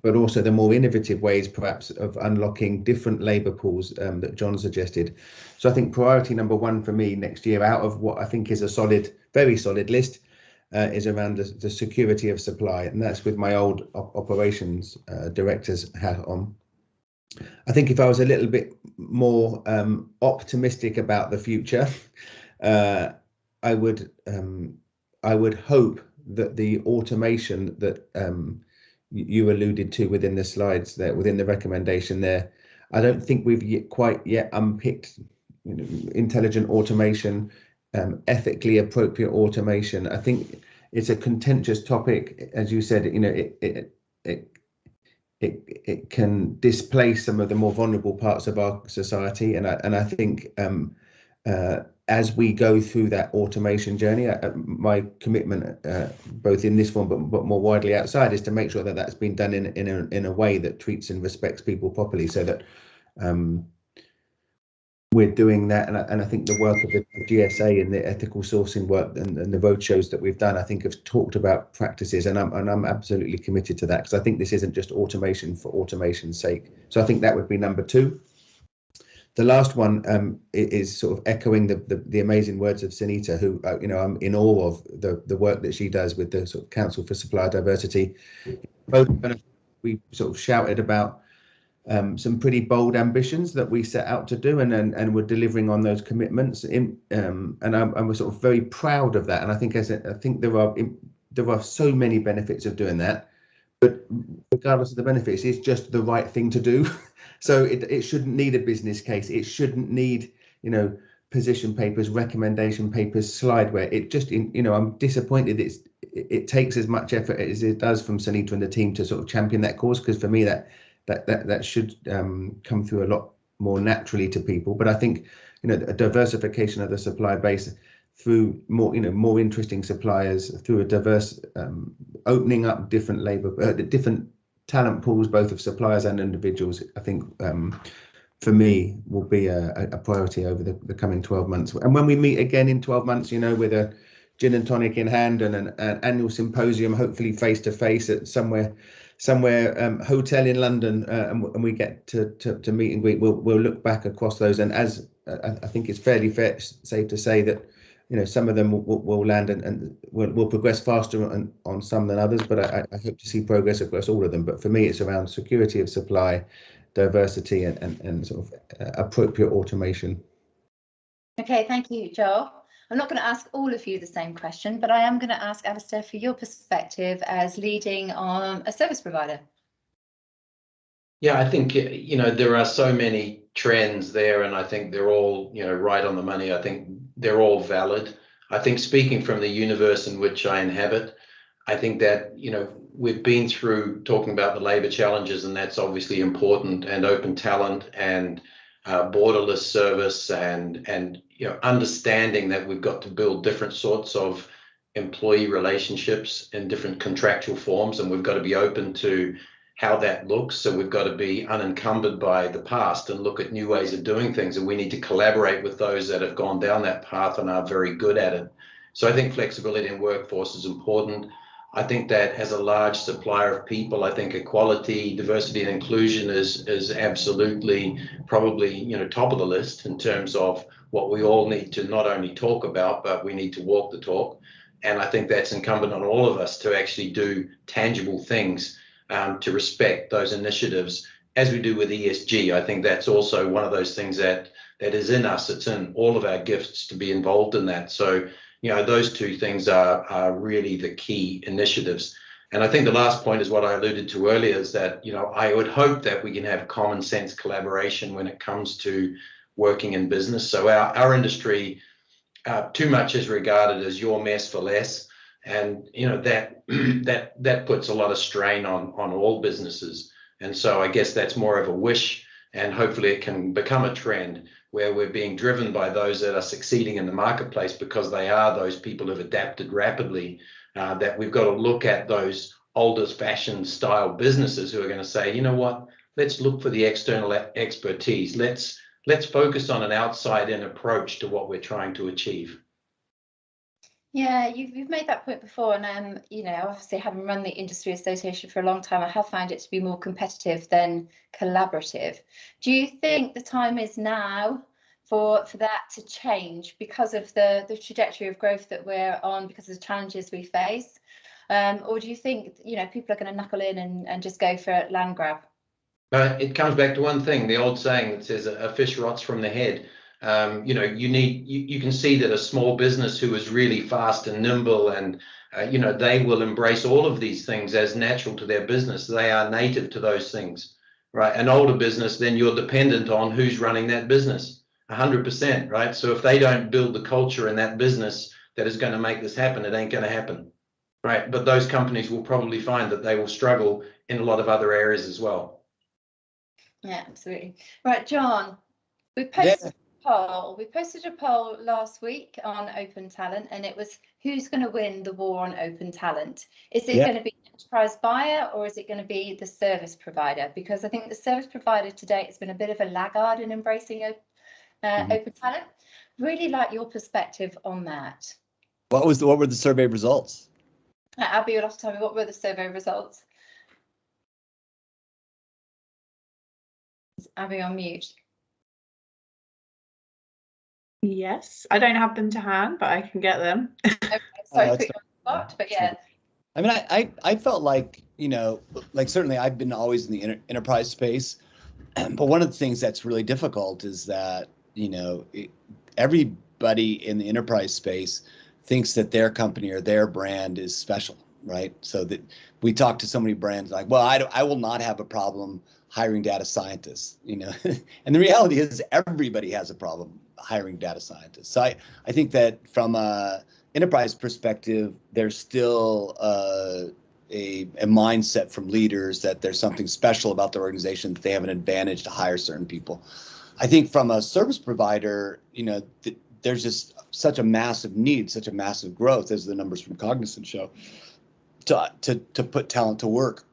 but also the more innovative ways perhaps of unlocking different labour pools that John suggested. So I think priority number one for me next year, out of what I think is a solid, very solid list, is around the security of supply, and that's with my old operations director's hat on. I think if I was a little bit more optimistic about the future, I would hope that the automation that you alluded to within the slides there, within the recommendation there, I don't think we've quite yet unpicked intelligent automation, ethically appropriate automation. I think it's a contentious topic, as you said. It can displace some of the more vulnerable parts of our society, and I think as we go through that automation journey, my commitment, both in this form but more widely outside, is to make sure that that's been done in a way that treats and respects people properly, so that we're doing that. And I think the work of the GSA and the ethical sourcing work and the roadshows that we've done, I think, have talked about practices, and I'm absolutely committed to that, because I think this isn't just automation for automation's sake. So I think that would be number two. The last one is sort of echoing the amazing words of Sunita, who I'm in awe of the work that she does with the sort of Council for Supplier Diversity. Both we sort of shouted about some pretty bold ambitions that we set out to do, and we're delivering on those commitments. And I'm sort of very proud of that. And I think there are so many benefits of doing that. But regardless of the benefits, it's just the right thing to do. So it shouldn't need a business case. It shouldn't need, position papers, recommendation papers, slideware. It just, I'm disappointed it takes as much effort as it does from Sunita and the team to sort of champion that cause, because for me that should come through a lot more naturally to people. But I think, a diversification of the supply base through more interesting suppliers, through a diverse opening up different different talent pools, both of suppliers and individuals, I think for me will be a priority over the coming 12 months. And when we meet again in 12 months, with a gin and tonic in hand and an annual symposium, hopefully face to face at somewhere hotel in London, and we get to meet and greet, we'll look back across those. And as I think it's fairly safe to say that some of them will land and will progress faster on some than others, but I hope to see progress across all of them. But for me, it's around security of supply, diversity, and sort of appropriate automation. Okay, thank you, Joel. I'm not going to ask all of you the same question, but I am going to ask Alistair for your perspective as leading on a service provider. Yeah, I think, there are so many trends there, and I think they're all, right on the money. I think they're all valid. I think, speaking from the universe in which I inhabit, I think that, we've been through talking about the labour challenges, and that's obviously important, and open talent and borderless service, and understanding that we've got to build different sorts of employee relationships in different contractual forms, and we've got to be open to how that looks. So we've got to be unencumbered by the past and look at new ways of doing things, and we need to collaborate with those that have gone down that path and are very good at it. So I think flexibility in workforce is important. I think that as a large supplier of people, I think equality, diversity, and inclusion is absolutely probably top of the list in terms of what we all need to not only talk about, but we need to walk the talk. And I think that's incumbent on all of us to actually do tangible things to respect those initiatives, as we do with ESG. I think that's also one of those things that is in us. It's in all of our gifts to be involved in that. So, those two things are really the key initiatives. And I think the last point is what I alluded to earlier, is that, I would hope that we can have common sense collaboration when it comes to working in business. So our industry too much is regarded as your mess for less. And that puts a lot of strain on all businesses. And so I guess that's more of a wish, and hopefully it can become a trend where we're being driven by those that are succeeding in the marketplace, because they are those people who've adapted rapidly, that we've got to look at those older fashioned style businesses who are going to say, you know what, let's look for the external expertise. Let's focus on an outside in approach to what we're trying to achieve. Yeah, you've made that point before, and you know, obviously having run the industry association for a long time, I have found it to be more competitive than collaborative. Do you think the time is now for that to change because of the trajectory of growth that we're on, because of the challenges we face, or do you think, you know, people are going to knuckle in and just go for a land grab? It comes back to one thing, the old saying that says a fish rots from the head. You know, you can see that a small business who is really fast and nimble and, you know, they will embrace all of these things as natural to their business. They are native to those things, right? An older business, then you're dependent on who's running that business, 100%, right? So if they don't build the culture in that business that is going to make this happen, it ain't going to happen, right? But those companies will probably find that they will struggle in a lot of other areas as well. Yeah, absolutely. Right, John, we posted a poll. We posted a poll last week on open talent, and it was, who's going to win the war on open talent? Is it going to be the enterprise buyer, or is it going to be the service provider? Because I think the service provider to date has been a bit of a laggard in embracing open talent. Really like your perspective on that. What were the survey results? Abby, you'll have to tell me, what were the survey results? Is Abby on mute? Yes, I don't have them to hand, but I can get them. Okay, sorry, put you on the spot, but yeah. I mean, I felt like, you know, like certainly I've been always in the enterprise space, but one of the things that's really difficult is that, you know, everybody in the enterprise space thinks that their company or their brand is special, right? So that we talk to so many brands like, well, I will not have a problem hiring data scientists, you know, and the reality is everybody has a problem hiring data scientists. So I think that from a enterprise perspective, there's still a mindset from leaders that there's something special about their organization, that they have an advantage to hire certain people. I think from a service provider, you know, there's just such a massive need, such a massive growth, as the numbers from Cognizant show, to put talent to work,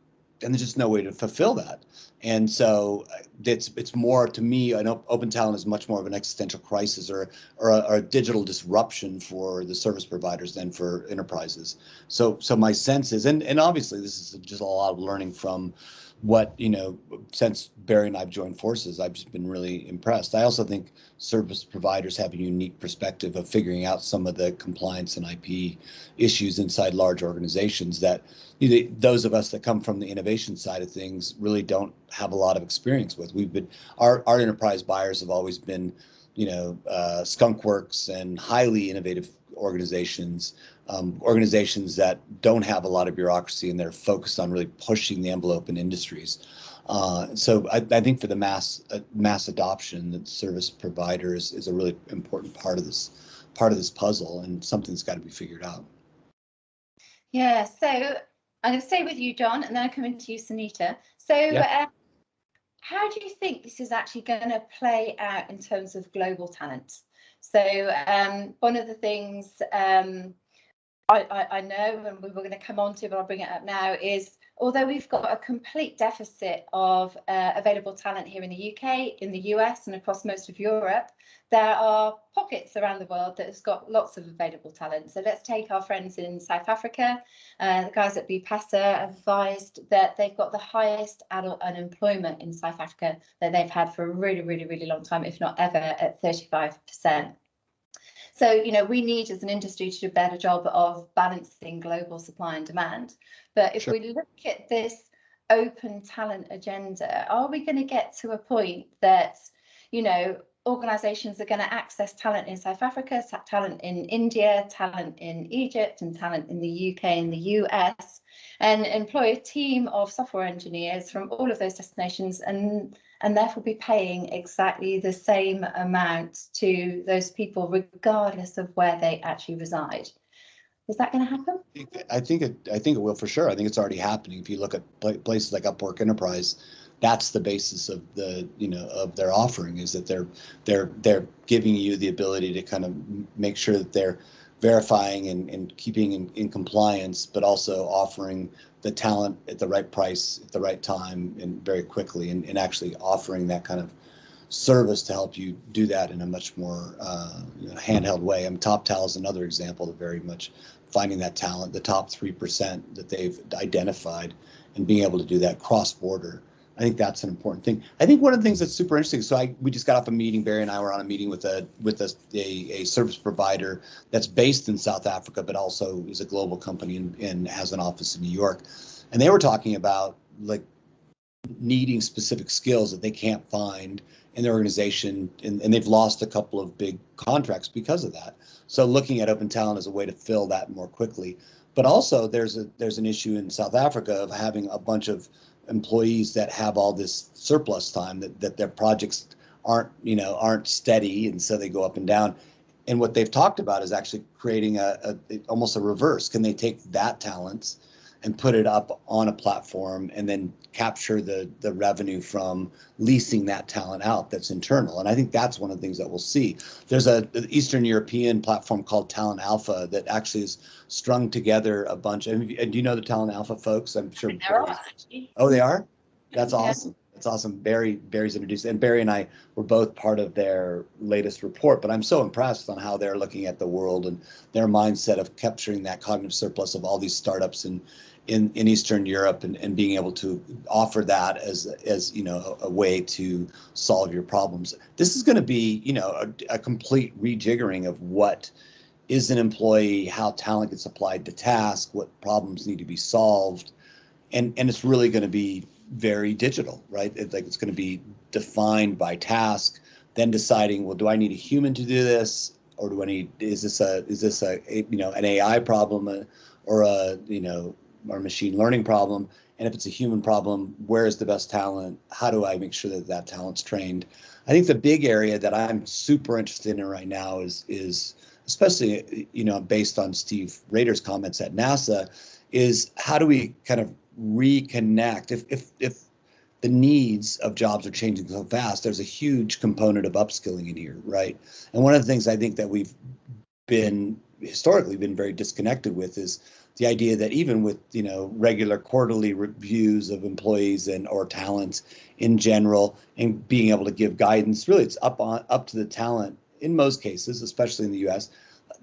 and there's just no way to fulfill that. And so it's more, to me, I know open talent is much more of an existential crisis or a digital disruption for the service providers than for enterprises. So my sense is, and obviously this is just a lot of learning from what, you know, since Barry and I've joined forces, I've just been really impressed. I also think service providers have a unique perspective of figuring out some of the compliance and IP issues inside large organizations that, you know, those of us that come from the innovation side of things really don't have a lot of experience with. Our enterprise buyers have always been, you know, skunkworks and highly innovative organizations, organizations that don't have a lot of bureaucracy and they're focused on really pushing the envelope in industries. So I think for the mass adoption, that service providers is a really important part of this puzzle, and something's got to be figured out. Yeah, so I'm going to stay with you, John, and then I come into you, Sunita. So how do you think this is actually going to play out in terms of global talent? So one of the things I know, and we were going to come on to, but I'll bring it up now, is although we've got a complete deficit of available talent here in the UK, in the US, and across most of Europe, there are pockets around the world that has got lots of available talent. So let's take our friends in South Africa. The guys at Gsa have advised that they've got the highest adult unemployment in South Africa that they've had for a really, really, really long time, if not ever, at 35%. So, you know, we need as an industry to do a better job of balancing global supply and demand. But if we look at this open talent agenda, are we going to get to a point that, you know, organizations are going to access talent in South Africa, talent in India, talent in Egypt, and talent in the UK and the US, and employ a team of software engineers from all of those destinations, and therefore be paying exactly the same amount to those people, regardless of where they actually reside? Is that going to happen? I think it will, for sure. I think it's already happening. If you look at places like Upwork Enterprise, that's the basis of the, you know, of their offering, is that they're giving you the ability to kind of make sure that they're verifying and keeping in compliance, but also offering the talent at the right price at the right time and very quickly, and actually offering that kind of service to help you do that in a much more handheld way. TopTal is another example of very much finding that talent, the top 3% that they've identified, and being able to do that cross-border. I think that's an important thing. I think one of the things that's super interesting. So we just got off a meeting. Barry and I were on a meeting with a service provider that's based in South Africa, but also is a global company and has an office in New York. And they were talking about like needing specific skills that they can't find in their organization, and they've lost a couple of big contracts because of that. So looking at open talent as a way to fill that more quickly. But also there's an issue in South Africa of having a bunch of employees that have all this surplus time that their projects aren't steady, and so they go up and down. And what they've talked about is actually creating almost a reverse. Can they take that talent and put it up on a platform and then capture the revenue from leasing that talent out that's internal? And I think that's one of the things that we'll see. There's an Eastern European platform called Talent Alpha that actually has strung together a bunch. And do you know the Talent Alpha folks? I'm sure. Oh, they are? That's awesome. That's awesome. Barry's introduced, and Barry and I were both part of their latest report, but I'm so impressed on how they're looking at the world and their mindset of capturing that cognitive surplus of all these startups in Eastern Europe and being able to offer that as a way to solve your problems. This is going to be, a complete rejiggering of what is an employee, how talent gets applied to task, what problems need to be solved. And it's really going to be very digital, right? It's going to be defined by task, then deciding, well, do I need a human to do this, or is this an AI problem or a machine learning problem? And if it's a human problem, where is the best talent? How do I make sure that talent's trained? I think the big area that I'm super interested in right now is especially, based on Steve Rader's comments at NASA, is how do we kind of reconnect? If the needs of jobs are changing so fast, there's a huge component of upskilling in here, right? And one of the things I think that we've historically been very disconnected with is the idea that even with regular quarterly reviews of employees or talent in general, and being able to give guidance, really it's up to the talent in most cases, especially in the US,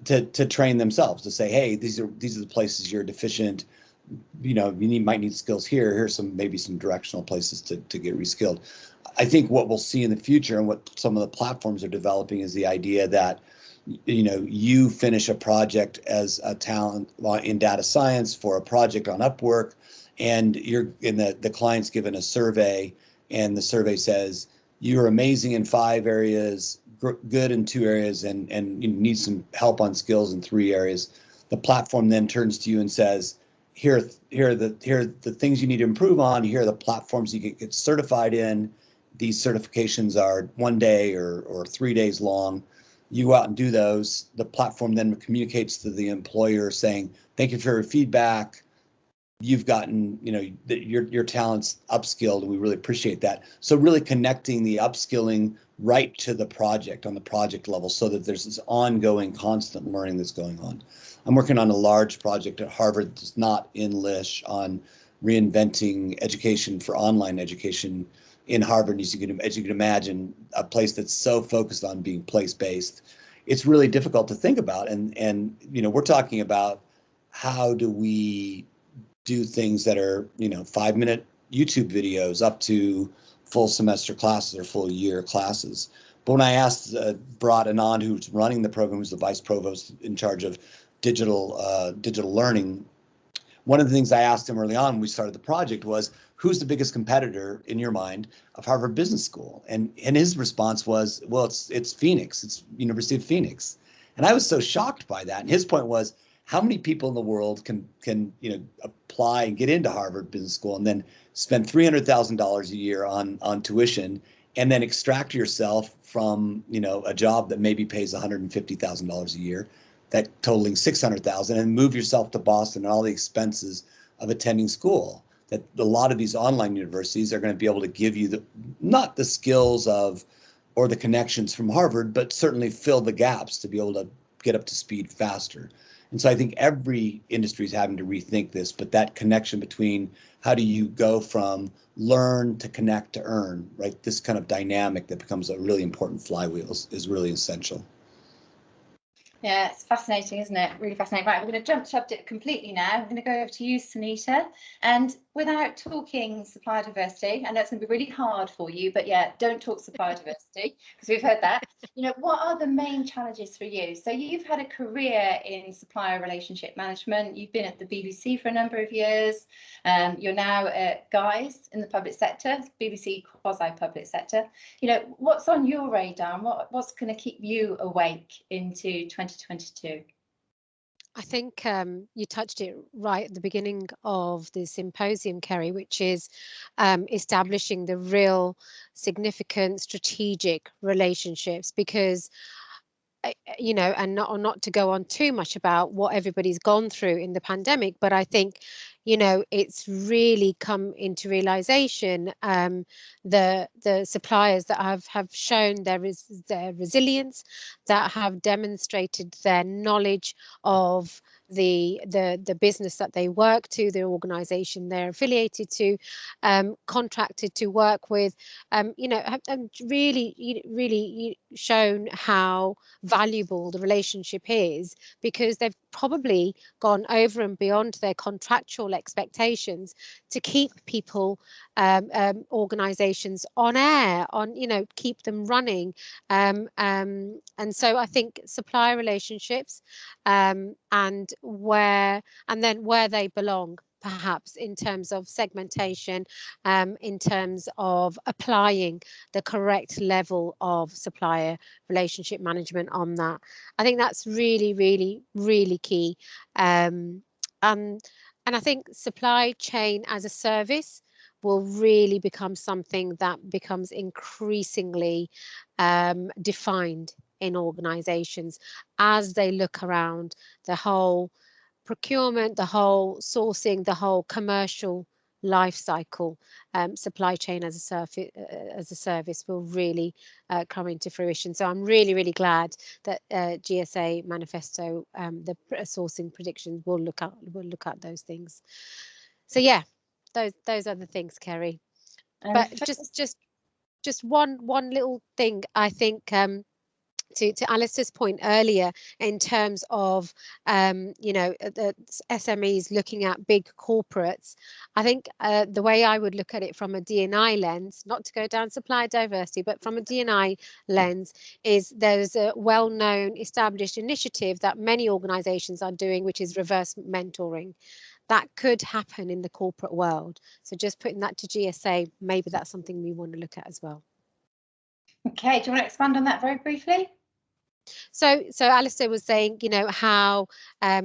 to train themselves, to say, hey, these are the places you're deficient. You might need skills here. Here's maybe some directional places to get reskilled. I think what we'll see in the future and what some of the platforms are developing is the idea that you finish a project as a talent in data science for a project on Upwork, and the client's given a survey, and the survey says you're amazing in 5 areas, good in 2 areas, and you need some help on skills in 3 areas. The platform then turns to you and says, here are the things you need to improve on. Here are the platforms you can get certified in. These certifications are 1 day or 3 days long. You go out and do those. The platform then communicates to the employer saying, thank you for your feedback. You've gotten, your talent's upskilled, and we really appreciate that. So really connecting the upskilling right to the project on the project level, so that there's this ongoing constant learning that's going on. I'm working on a large project at Harvard that's not in Lish on reinventing education for online education in Harvard. As you can imagine, a place that's so focused on being place-based, it's really difficult to think about. And we're talking about how do we do things that are 5-minute YouTube videos up to full semester classes or full year classes. But when I brought Anand, who's running the program, who's the vice provost in charge of digital learning, one of the things I asked him early on when we started the project was, who's the biggest competitor in your mind of Harvard Business School? And his response was, well, it's Phoenix, it's University of Phoenix. And I was so shocked by that. And his point was, how many people in the world can apply and get into Harvard Business School and then spend $300,000 a year on tuition, and then extract yourself from a job that maybe pays $150,000 a year, that totaling $600,000, and move yourself to Boston and all the expenses of attending school? That a lot of these online universities are going to be able to give you not the skills or the connections from Harvard, but certainly fill the gaps to be able to get up to speed faster. And so I think every industry is having to rethink this, but that connection between how do you go from learn to connect to earn, right? This kind of dynamic that becomes a really important flywheel is really essential. Yeah, it's fascinating, isn't it? Really fascinating. Right, we're going to jump subject completely now. I'm going to go over to you, Sunita. And without talking supplier diversity, and that's going to be really hard for you, but yeah, don't talk supplier diversity because we've heard that. You know, what are the main challenges for you? So you've had a career in supplier relationship management. You've been at the BBC for a number of years. You're now at Guy's in the public sector, BBC quasi-public sector. You know, what's on your radar and what's going to keep you awake into 2022? I think you touched it right at the beginning of the symposium, Kerry, which is establishing the real significant strategic relationships, because you know, and not to go on too much about what everybody's gone through in the pandemic, but I think, you know, it's really come into realization, the suppliers that have shown their resilience, that have demonstrated their knowledge of the business that they work to, the organization they're affiliated to, contracted to work with, you know, have really shown how valuable the relationship is, because they've probably gone over and beyond their contractual expectations to keep people, organizations on air, you know, keep them running, and so I think supplier relationships, and then where they belong, perhaps in terms of segmentation, in terms of applying the correct level of supplier relationship management on that. I think that's really key. And I think supply chain as a service will really become something that becomes increasingly defined in organizations as they look around the whole procurement, the whole sourcing, the whole commercial life cycle. Supply chain as a service will really come into fruition. So I'm really glad that GSA Manifesto, the sourcing predictions, will look at those things. So yeah, those are the things, Kerry. But just one little thing, I think, to Alistair's point earlier, in terms of you know, the SMEs looking at big corporates, I think the way I would look at it from a D&I lens, not to go down supplier diversity, but from a D&I lens, is there's a well-known established initiative that many organizations are doing, which is reverse mentoring. That could happen in the corporate world. So just putting that to GSA, maybe that's something we want to look at as well. Okay, do you want to expand on that very briefly? So Alistair was saying, you know, how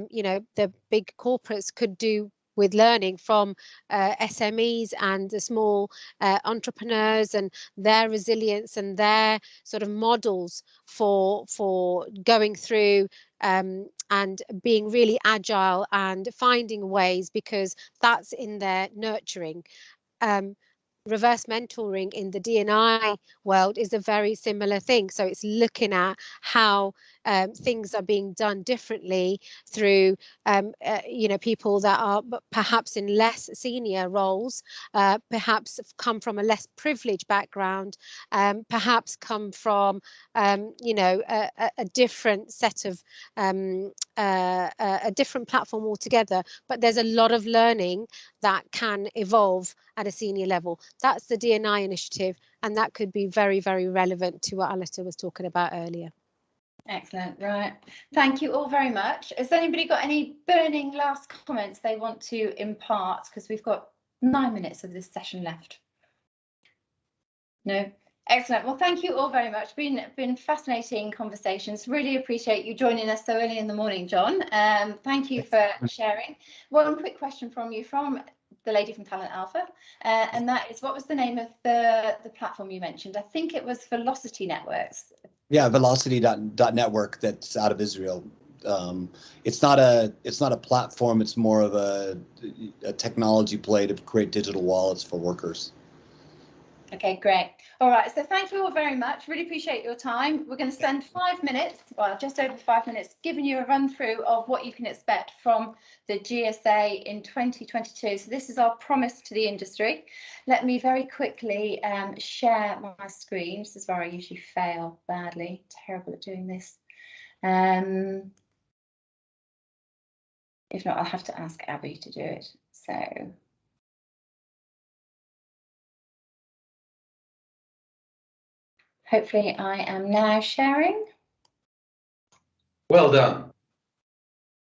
you know, the big corporates could do with learning from SMEs and the small entrepreneurs and their resilience and their sort of models for going through and being really agile and finding ways, because that's in their nurturing. Reverse mentoring in the D&I world is a very similar thing. So it's looking at how things are being done differently through, you know, people that are perhaps in less senior roles, perhaps come from a less privileged background, perhaps come from, you know, a different set of, a different platform altogether. But there's a lot of learning that can evolve at a senior level. That's the D&I initiative, and that could be very relevant to what Alistair was talking about earlier. Excellent. Right. Thank you all very much. Has anybody got any burning last comments they want to impart? Because we've got 9 minutes of this session left. No? Excellent. Well, thank you all very much. Been fascinating conversations. Really appreciate you joining us so early in the morning, John. Thank you for sharing. One quick question from you, from the lady from Talent Alpha, and that is, what was the name of the platform you mentioned? I think it was Velocity Networks. Yeah, Velocity.network, that's out of Israel. It's not a platform. It's more of a technology play to create digital wallets for workers. Okay, great. All right, so thank you all very much. Really appreciate your time. We're going to spend 5 minutes, well, just over 5 minutes, giving you a run through of what you can expect from the GSA in 2022. So this is our promise to the industry. Let me very quickly share my screen. This is where I usually fail badly. Terrible at doing this. If not, I'll have to ask Abby to do it. So. Hopefully I am now sharing. Well done.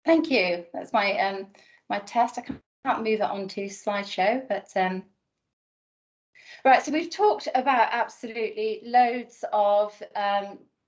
Thank you. That's my my test. I can't move it onto slideshow, but right. So we've talked about absolutely loads of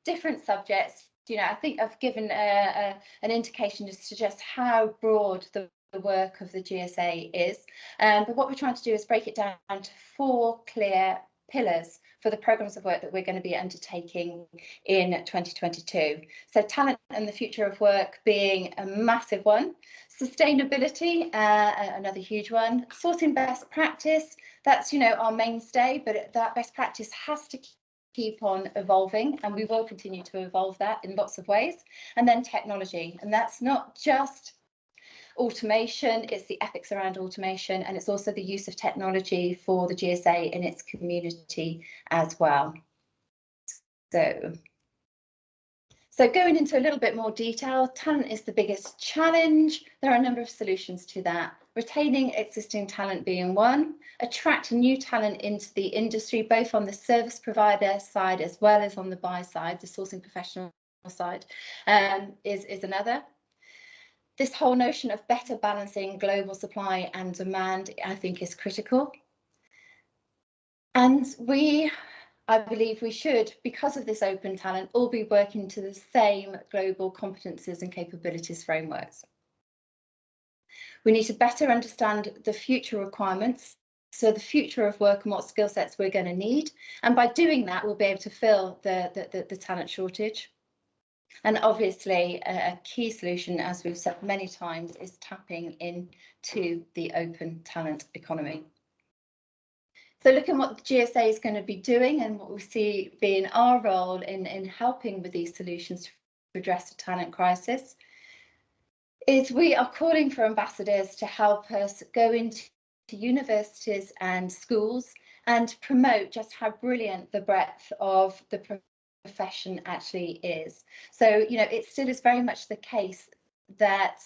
different subjects. You know, I think I've given an indication to suggest how broad the work of the GSA is. But what we're trying to do is break it down to 4 clear pillars for the programmes of work that we're going to be undertaking in 2022. So talent and the future of work being a massive one. Sustainability, another huge one. Sourcing best practice, that's, you know, our mainstay, but that best practice has to keep on evolving, and we will continue to evolve that in lots of ways. And then technology, and that's not just automation, it's the ethics around automation, and it's also the use of technology for the GSA in its community as well. So going into a little bit more detail, talent is the biggest challenge. There are a number of solutions to that. Retaining existing talent being one, attracting new talent into the industry, both on the service provider side as well as on the buy side, the sourcing professional side, is another. This whole notion of better balancing global supply and demand, I think, is critical. And I believe we should, because of this open talent, all be working to the same global competences and capabilities frameworks. We need to better understand the future requirements, so the future of work and what skill sets we're going to need. And by doing that, we'll be able to fill the talent shortage. And obviously, a key solution, as we've said many times, is tapping into the open talent economy. So looking what the GSA is going to be doing and what we see being our role in helping with these solutions to address the talent crisis, is we are calling for ambassadors to help us go into universities and schools and promote just how brilliant the breadth of the profession actually is. So, you know, it still is very much the case that,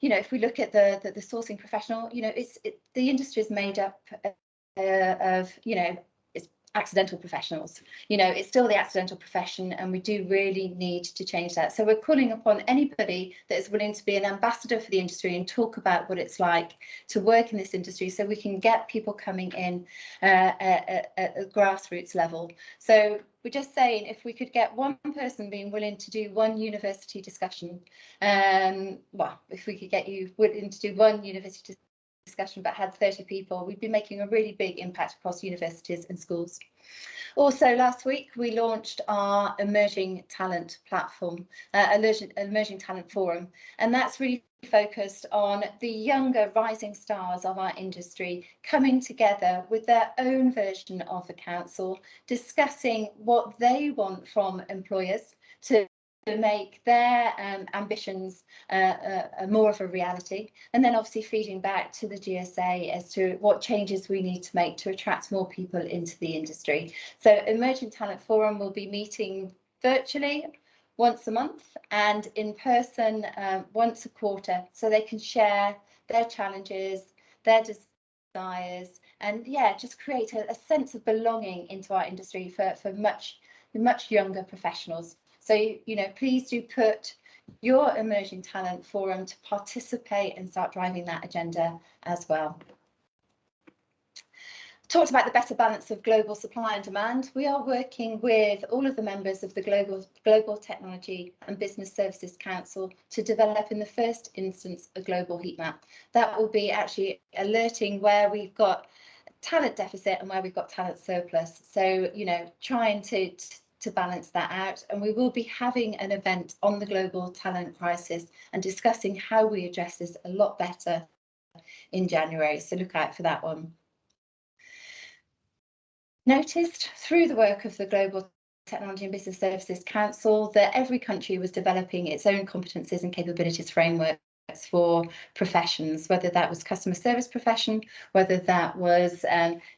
you know, if we look at the sourcing professional, you know, the industry is made up of, you know, it's accidental professionals. You know, it's still the accidental profession, and we do really need to change that. So we're calling upon anybody that is willing to be an ambassador for the industry and talk about what it's like to work in this industry, so we can get people coming in at a grassroots level. So we're just saying, if we could get one person being willing to do one university discussion, well, if we could get you willing to do one university discussion but had 30 people, we'd be making a really big impact across universities and schools. Also, last week we launched our Emerging Talent platform, Emerging Talent Forum, and that's really focused on the younger rising stars of our industry coming together with their own version of the council, discussing what they want from employers to make their ambitions more of a reality, and then obviously feeding back to the GSA as to what changes we need to make to attract more people into the industry. So Emerging Talent Forum will be meeting virtually once a month and in person once a quarter, so they can share their challenges, their desires, and yeah, just create a sense of belonging into our industry for much younger professionals. So, you know, please do put your Emerging Talent Forum to participate and start driving that agenda as well. Talked about the better balance of global supply and demand. We are working with all of the members of the Global Technology and Business Services Council to develop in the first instance a global heat map. That will be actually alerting where we've got talent deficit and where we've got talent surplus. So, you know, trying to balance that out, and we will be having an event on the global talent crisis and discussing how we address this a lot better in January, so look out for that one. noticed through the work of the Global Technology and Business Services Council that every country was developing its own competencies and capabilities frameworks for professions, whether that was customer service profession, whether that was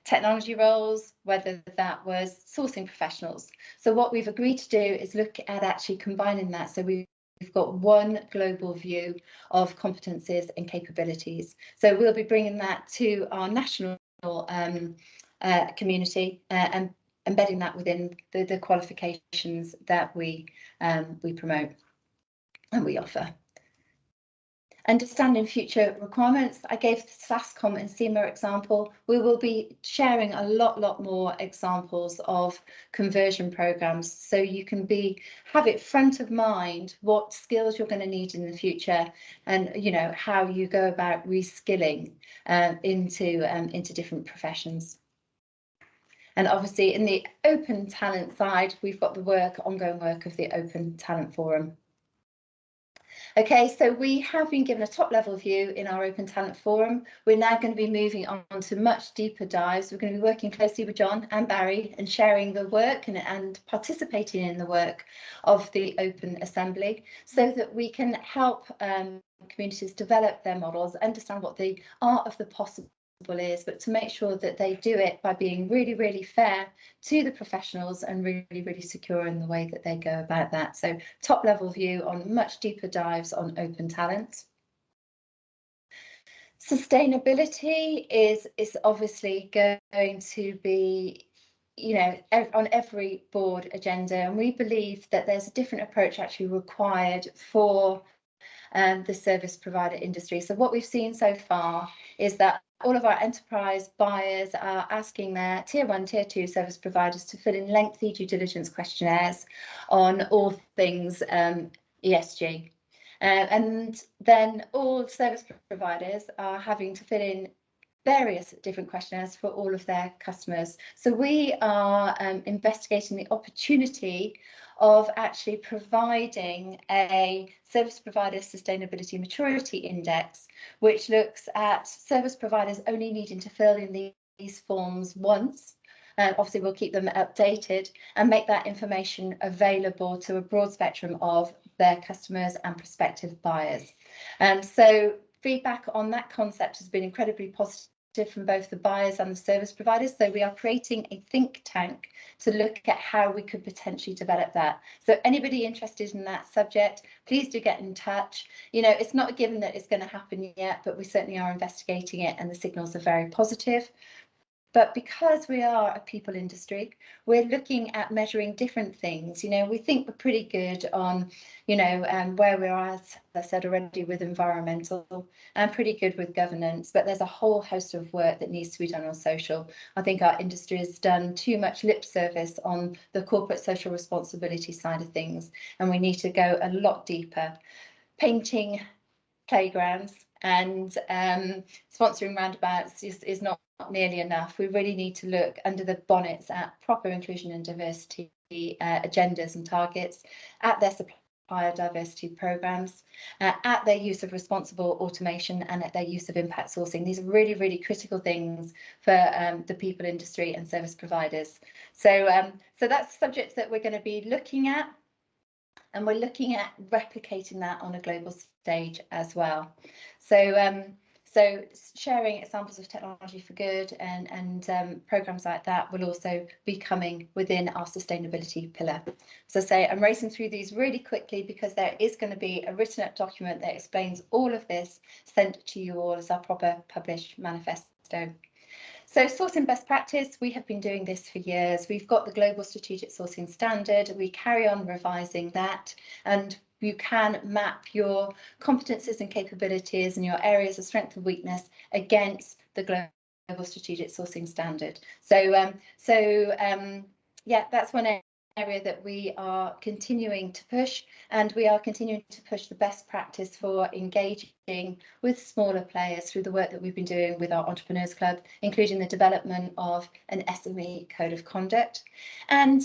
technology roles, whether that was sourcing professionals. So what we've agreed to do is look at actually combining that. So we've got one global view of competencies and capabilities. So we'll be bringing that to our national community and embedding that within the qualifications that we promote and we offer. Understanding future requirements. I gave the SASCOM and CIMA example. We will be sharing a lot more examples of conversion programs, so you can have it front of mind what skills you're going to need in the future, and how you go about reskilling into different professions. And obviously in the open talent side, we've got the ongoing work of the Open Talent Forum. Okay, so we have been given a top level view in our Open Talent Forum. We're now going to be moving on to much deeper dives. We're going to be working closely with John and Barry and sharing the work and participating in the work of the Open Assembly, so that we can help communities develop their models, understand what the art of the possible is, but to make sure that they do it by being really fair to the professionals and really secure in the way that they go about that. So top level view on much deeper dives on open talent. Sustainability is obviously going to be on every board agenda, and we believe that there's a different approach actually required for the service provider industry. So what we've seen so far is that all of our enterprise buyers are asking their tier 1, tier 2 service providers to fill in lengthy due diligence questionnaires on all things ESG. And then all service providers are having to fill in various different questionnaires for all of their customers. So we are investigating the opportunity of actually providing a service provider sustainability maturity index, which looks at service providers only needing to fill in these forms once. Obviously, we'll keep them updated and make that information available to a broad spectrum of their customers and prospective buyers. So feedback on that concept has been incredibly positive from both the buyers and the service providers. So we are creating a think tank to look at how we could potentially develop that. So anybody interested in that subject, please do get in touch. It's not a given that it's going to happen yet, but we certainly are investigating it, and the signals are very positive. But because we are a people industry, we're looking at measuring different things. We think we're pretty good on, where we are, as I said already, with environmental, and pretty good with governance. But there's a whole host of work that needs to be done on social. I think our industry has done too much lip service on the corporate social responsibility side of things, and we need to go a lot deeper. Painting playgrounds and sponsoring roundabouts is not nearly enough. We really need to look under the bonnets at proper inclusion and diversity agendas and targets, at their supplier diversity programs, at their use of responsible automation, and at their use of impact sourcing. These are really critical things for the people industry and service providers. So that's subjects that we're going to be looking at, and we're looking at replicating that on a global stage as well. So sharing examples of technology for good and programs like that will also be coming within our sustainability pillar. So I'm racing through these really quickly because there is going to be a written up document that explains all of this sent to you all as our proper published manifesto. So sourcing best practice, we have been doing this for years. We've got the Global Strategic Sourcing Standard. We carry on revising that, and you can map your competencies and capabilities and your areas of strength and weakness against the Global Strategic Sourcing Standard. Yeah, that's one area that we are continuing to push, and we are continuing to push the best practice for engaging with smaller players through the work that we've been doing with our Entrepreneurs Club, including the development of an SME code of conduct. And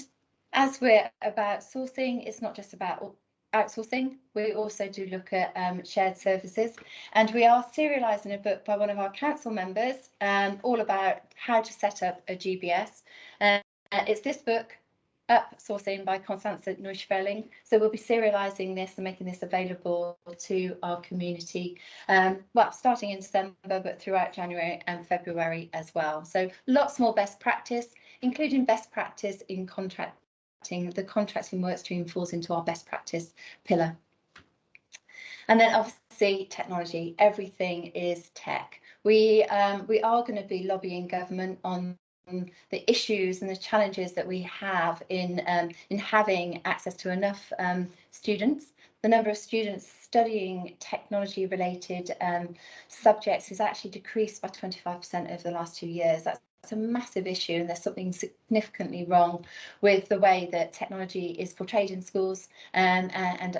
as we're about sourcing, it's not just about outsourcing. We also do look at shared services, and we are serialising a book by one of our council members all about how to set up a GBS. It's this book, Outsourcing by Constance Neuschweling. So we'll be serialising this and making this available to our community, well, starting in December, but throughout January and February as well. So lots more best practice, including best practice in contracting. The contracting work stream falls into our best practice pillar. And then obviously technology, everything is tech. We are going to be lobbying government on the issues and the challenges that we have in having access to enough students. The number of students studying technology related subjects has actually decreased by 25% over the last 2 years. That's a massive issue, and there's something significantly wrong with the way that technology is portrayed in schools and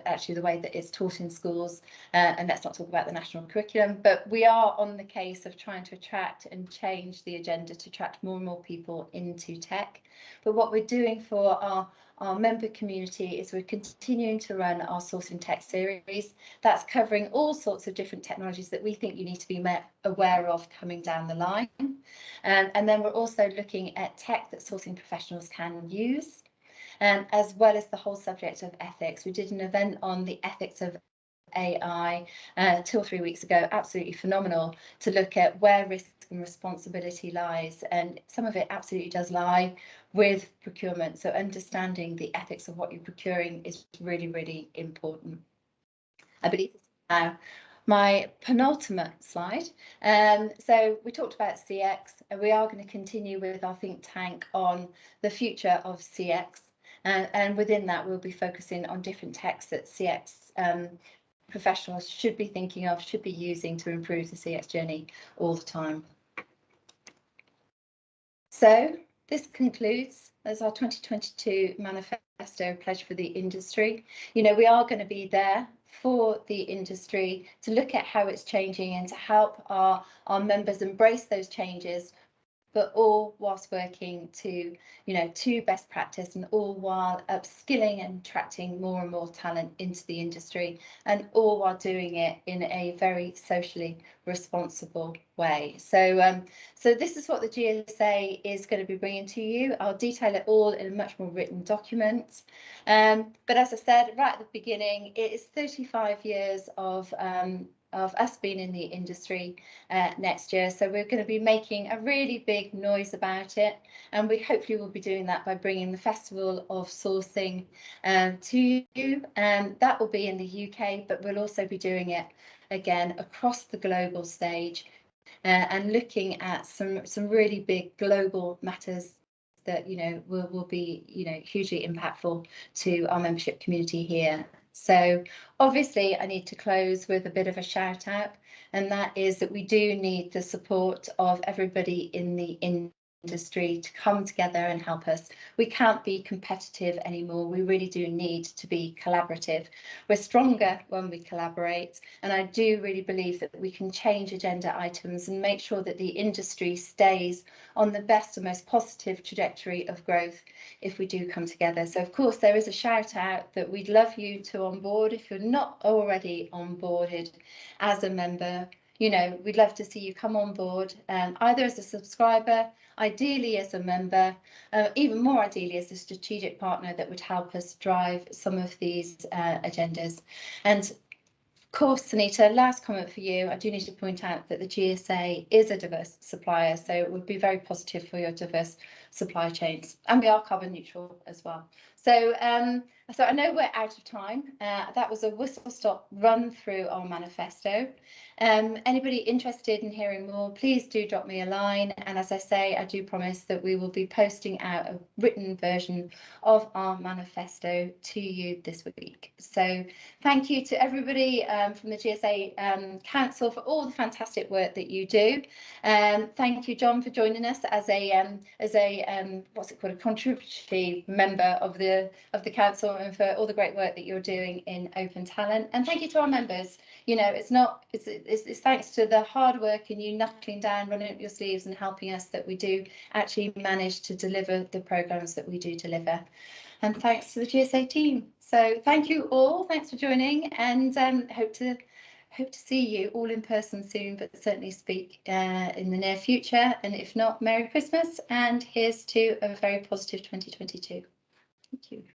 actually the way that it's taught in schools. And let's not talk about the national curriculum, but we are on the case of trying to attract and change the agenda to attract more and more people into tech. But what we're doing for our member community is we're continuing to run our Sourcing Tech series. That's covering all sorts of different technologies that we think you need to be aware of coming down the line. And then we're also looking at tech that sourcing professionals can use, as well as the whole subject of ethics. We did an event on the ethics of AI 2 or 3 weeks ago, absolutely phenomenal, to look at where risk and responsibility lies, and some of it absolutely does lie with procurement. So understanding the ethics of what you're procuring is really, really important. I believe now my penultimate slide. So we talked about CX, and we are going to continue with our think tank on the future of CX, and within that we'll be focusing on different techs that CX professionals should be thinking of, should be using to improve the CX journey all the time. So this concludes as our 2022 manifesto pledge for the industry. You know, we are going to be there for the industry to look at how it's changing and to help our members embrace those changes, but all whilst working to, you know, to best practice, and all while upskilling and attracting more and more talent into the industry, and all while doing it in a very socially responsible way. So so this is what the GSA is going to be bringing to you. I'll detail it all in a much more written document. But as I said right at the beginning, it is 35 years of us being in the industry next year. So we're going to be making a really big noise about it, and we hopefully will be doing that by bringing the Festival of Sourcing to you. That will be in the UK, but we'll also be doing it again across the global stage, and looking at some really big global matters that, you know, will be, you know, hugely impactful to our membership community here. So obviously I need to close with a bit of a shout out, and that is that we do need the support of everybody in the industry to come together and help us. We can't be competitive anymore. We really do need to be collaborative. We're stronger when we collaborate, and I do really believe that we can change agenda items and make sure that the industry stays on the best and most positive trajectory of growth if we do come together. So of course there is a shout out that we'd love you to onboard if you're not already onboarded as a member. You know, we'd love to see you come on board, either as a subscriber, ideally as a member, even more ideally as a strategic partner that would help us drive some of these agendas. And of course, Sunita, last comment for you, I do need to point out that the GSA is a diverse supplier, so it would be very positive for your diverse supply chains, and we are carbon neutral as well. So so I know we're out of time. That was a whistle-stop run through our manifesto. Anybody interested in hearing more, please do drop me a line. And as I say, I do promise that we will be posting out a written version of our manifesto to you this week. So thank you to everybody from the GSA Council for all the fantastic work that you do. Thank you, John, for joining us as a what's it called, a contributory member of the council, and for all the great work that you're doing in Open Talent. And thank you to our members. You know, it's thanks to the hard work and you knuckling down, running up your sleeves and helping us that we do actually manage to deliver the programmes that we do deliver. And thanks to the GSA team. So thank you all. Thanks for joining, and hope to see you all in person soon, but certainly speak in the near future. And if not, Merry Christmas, and here's to a very positive 2022. Thank you.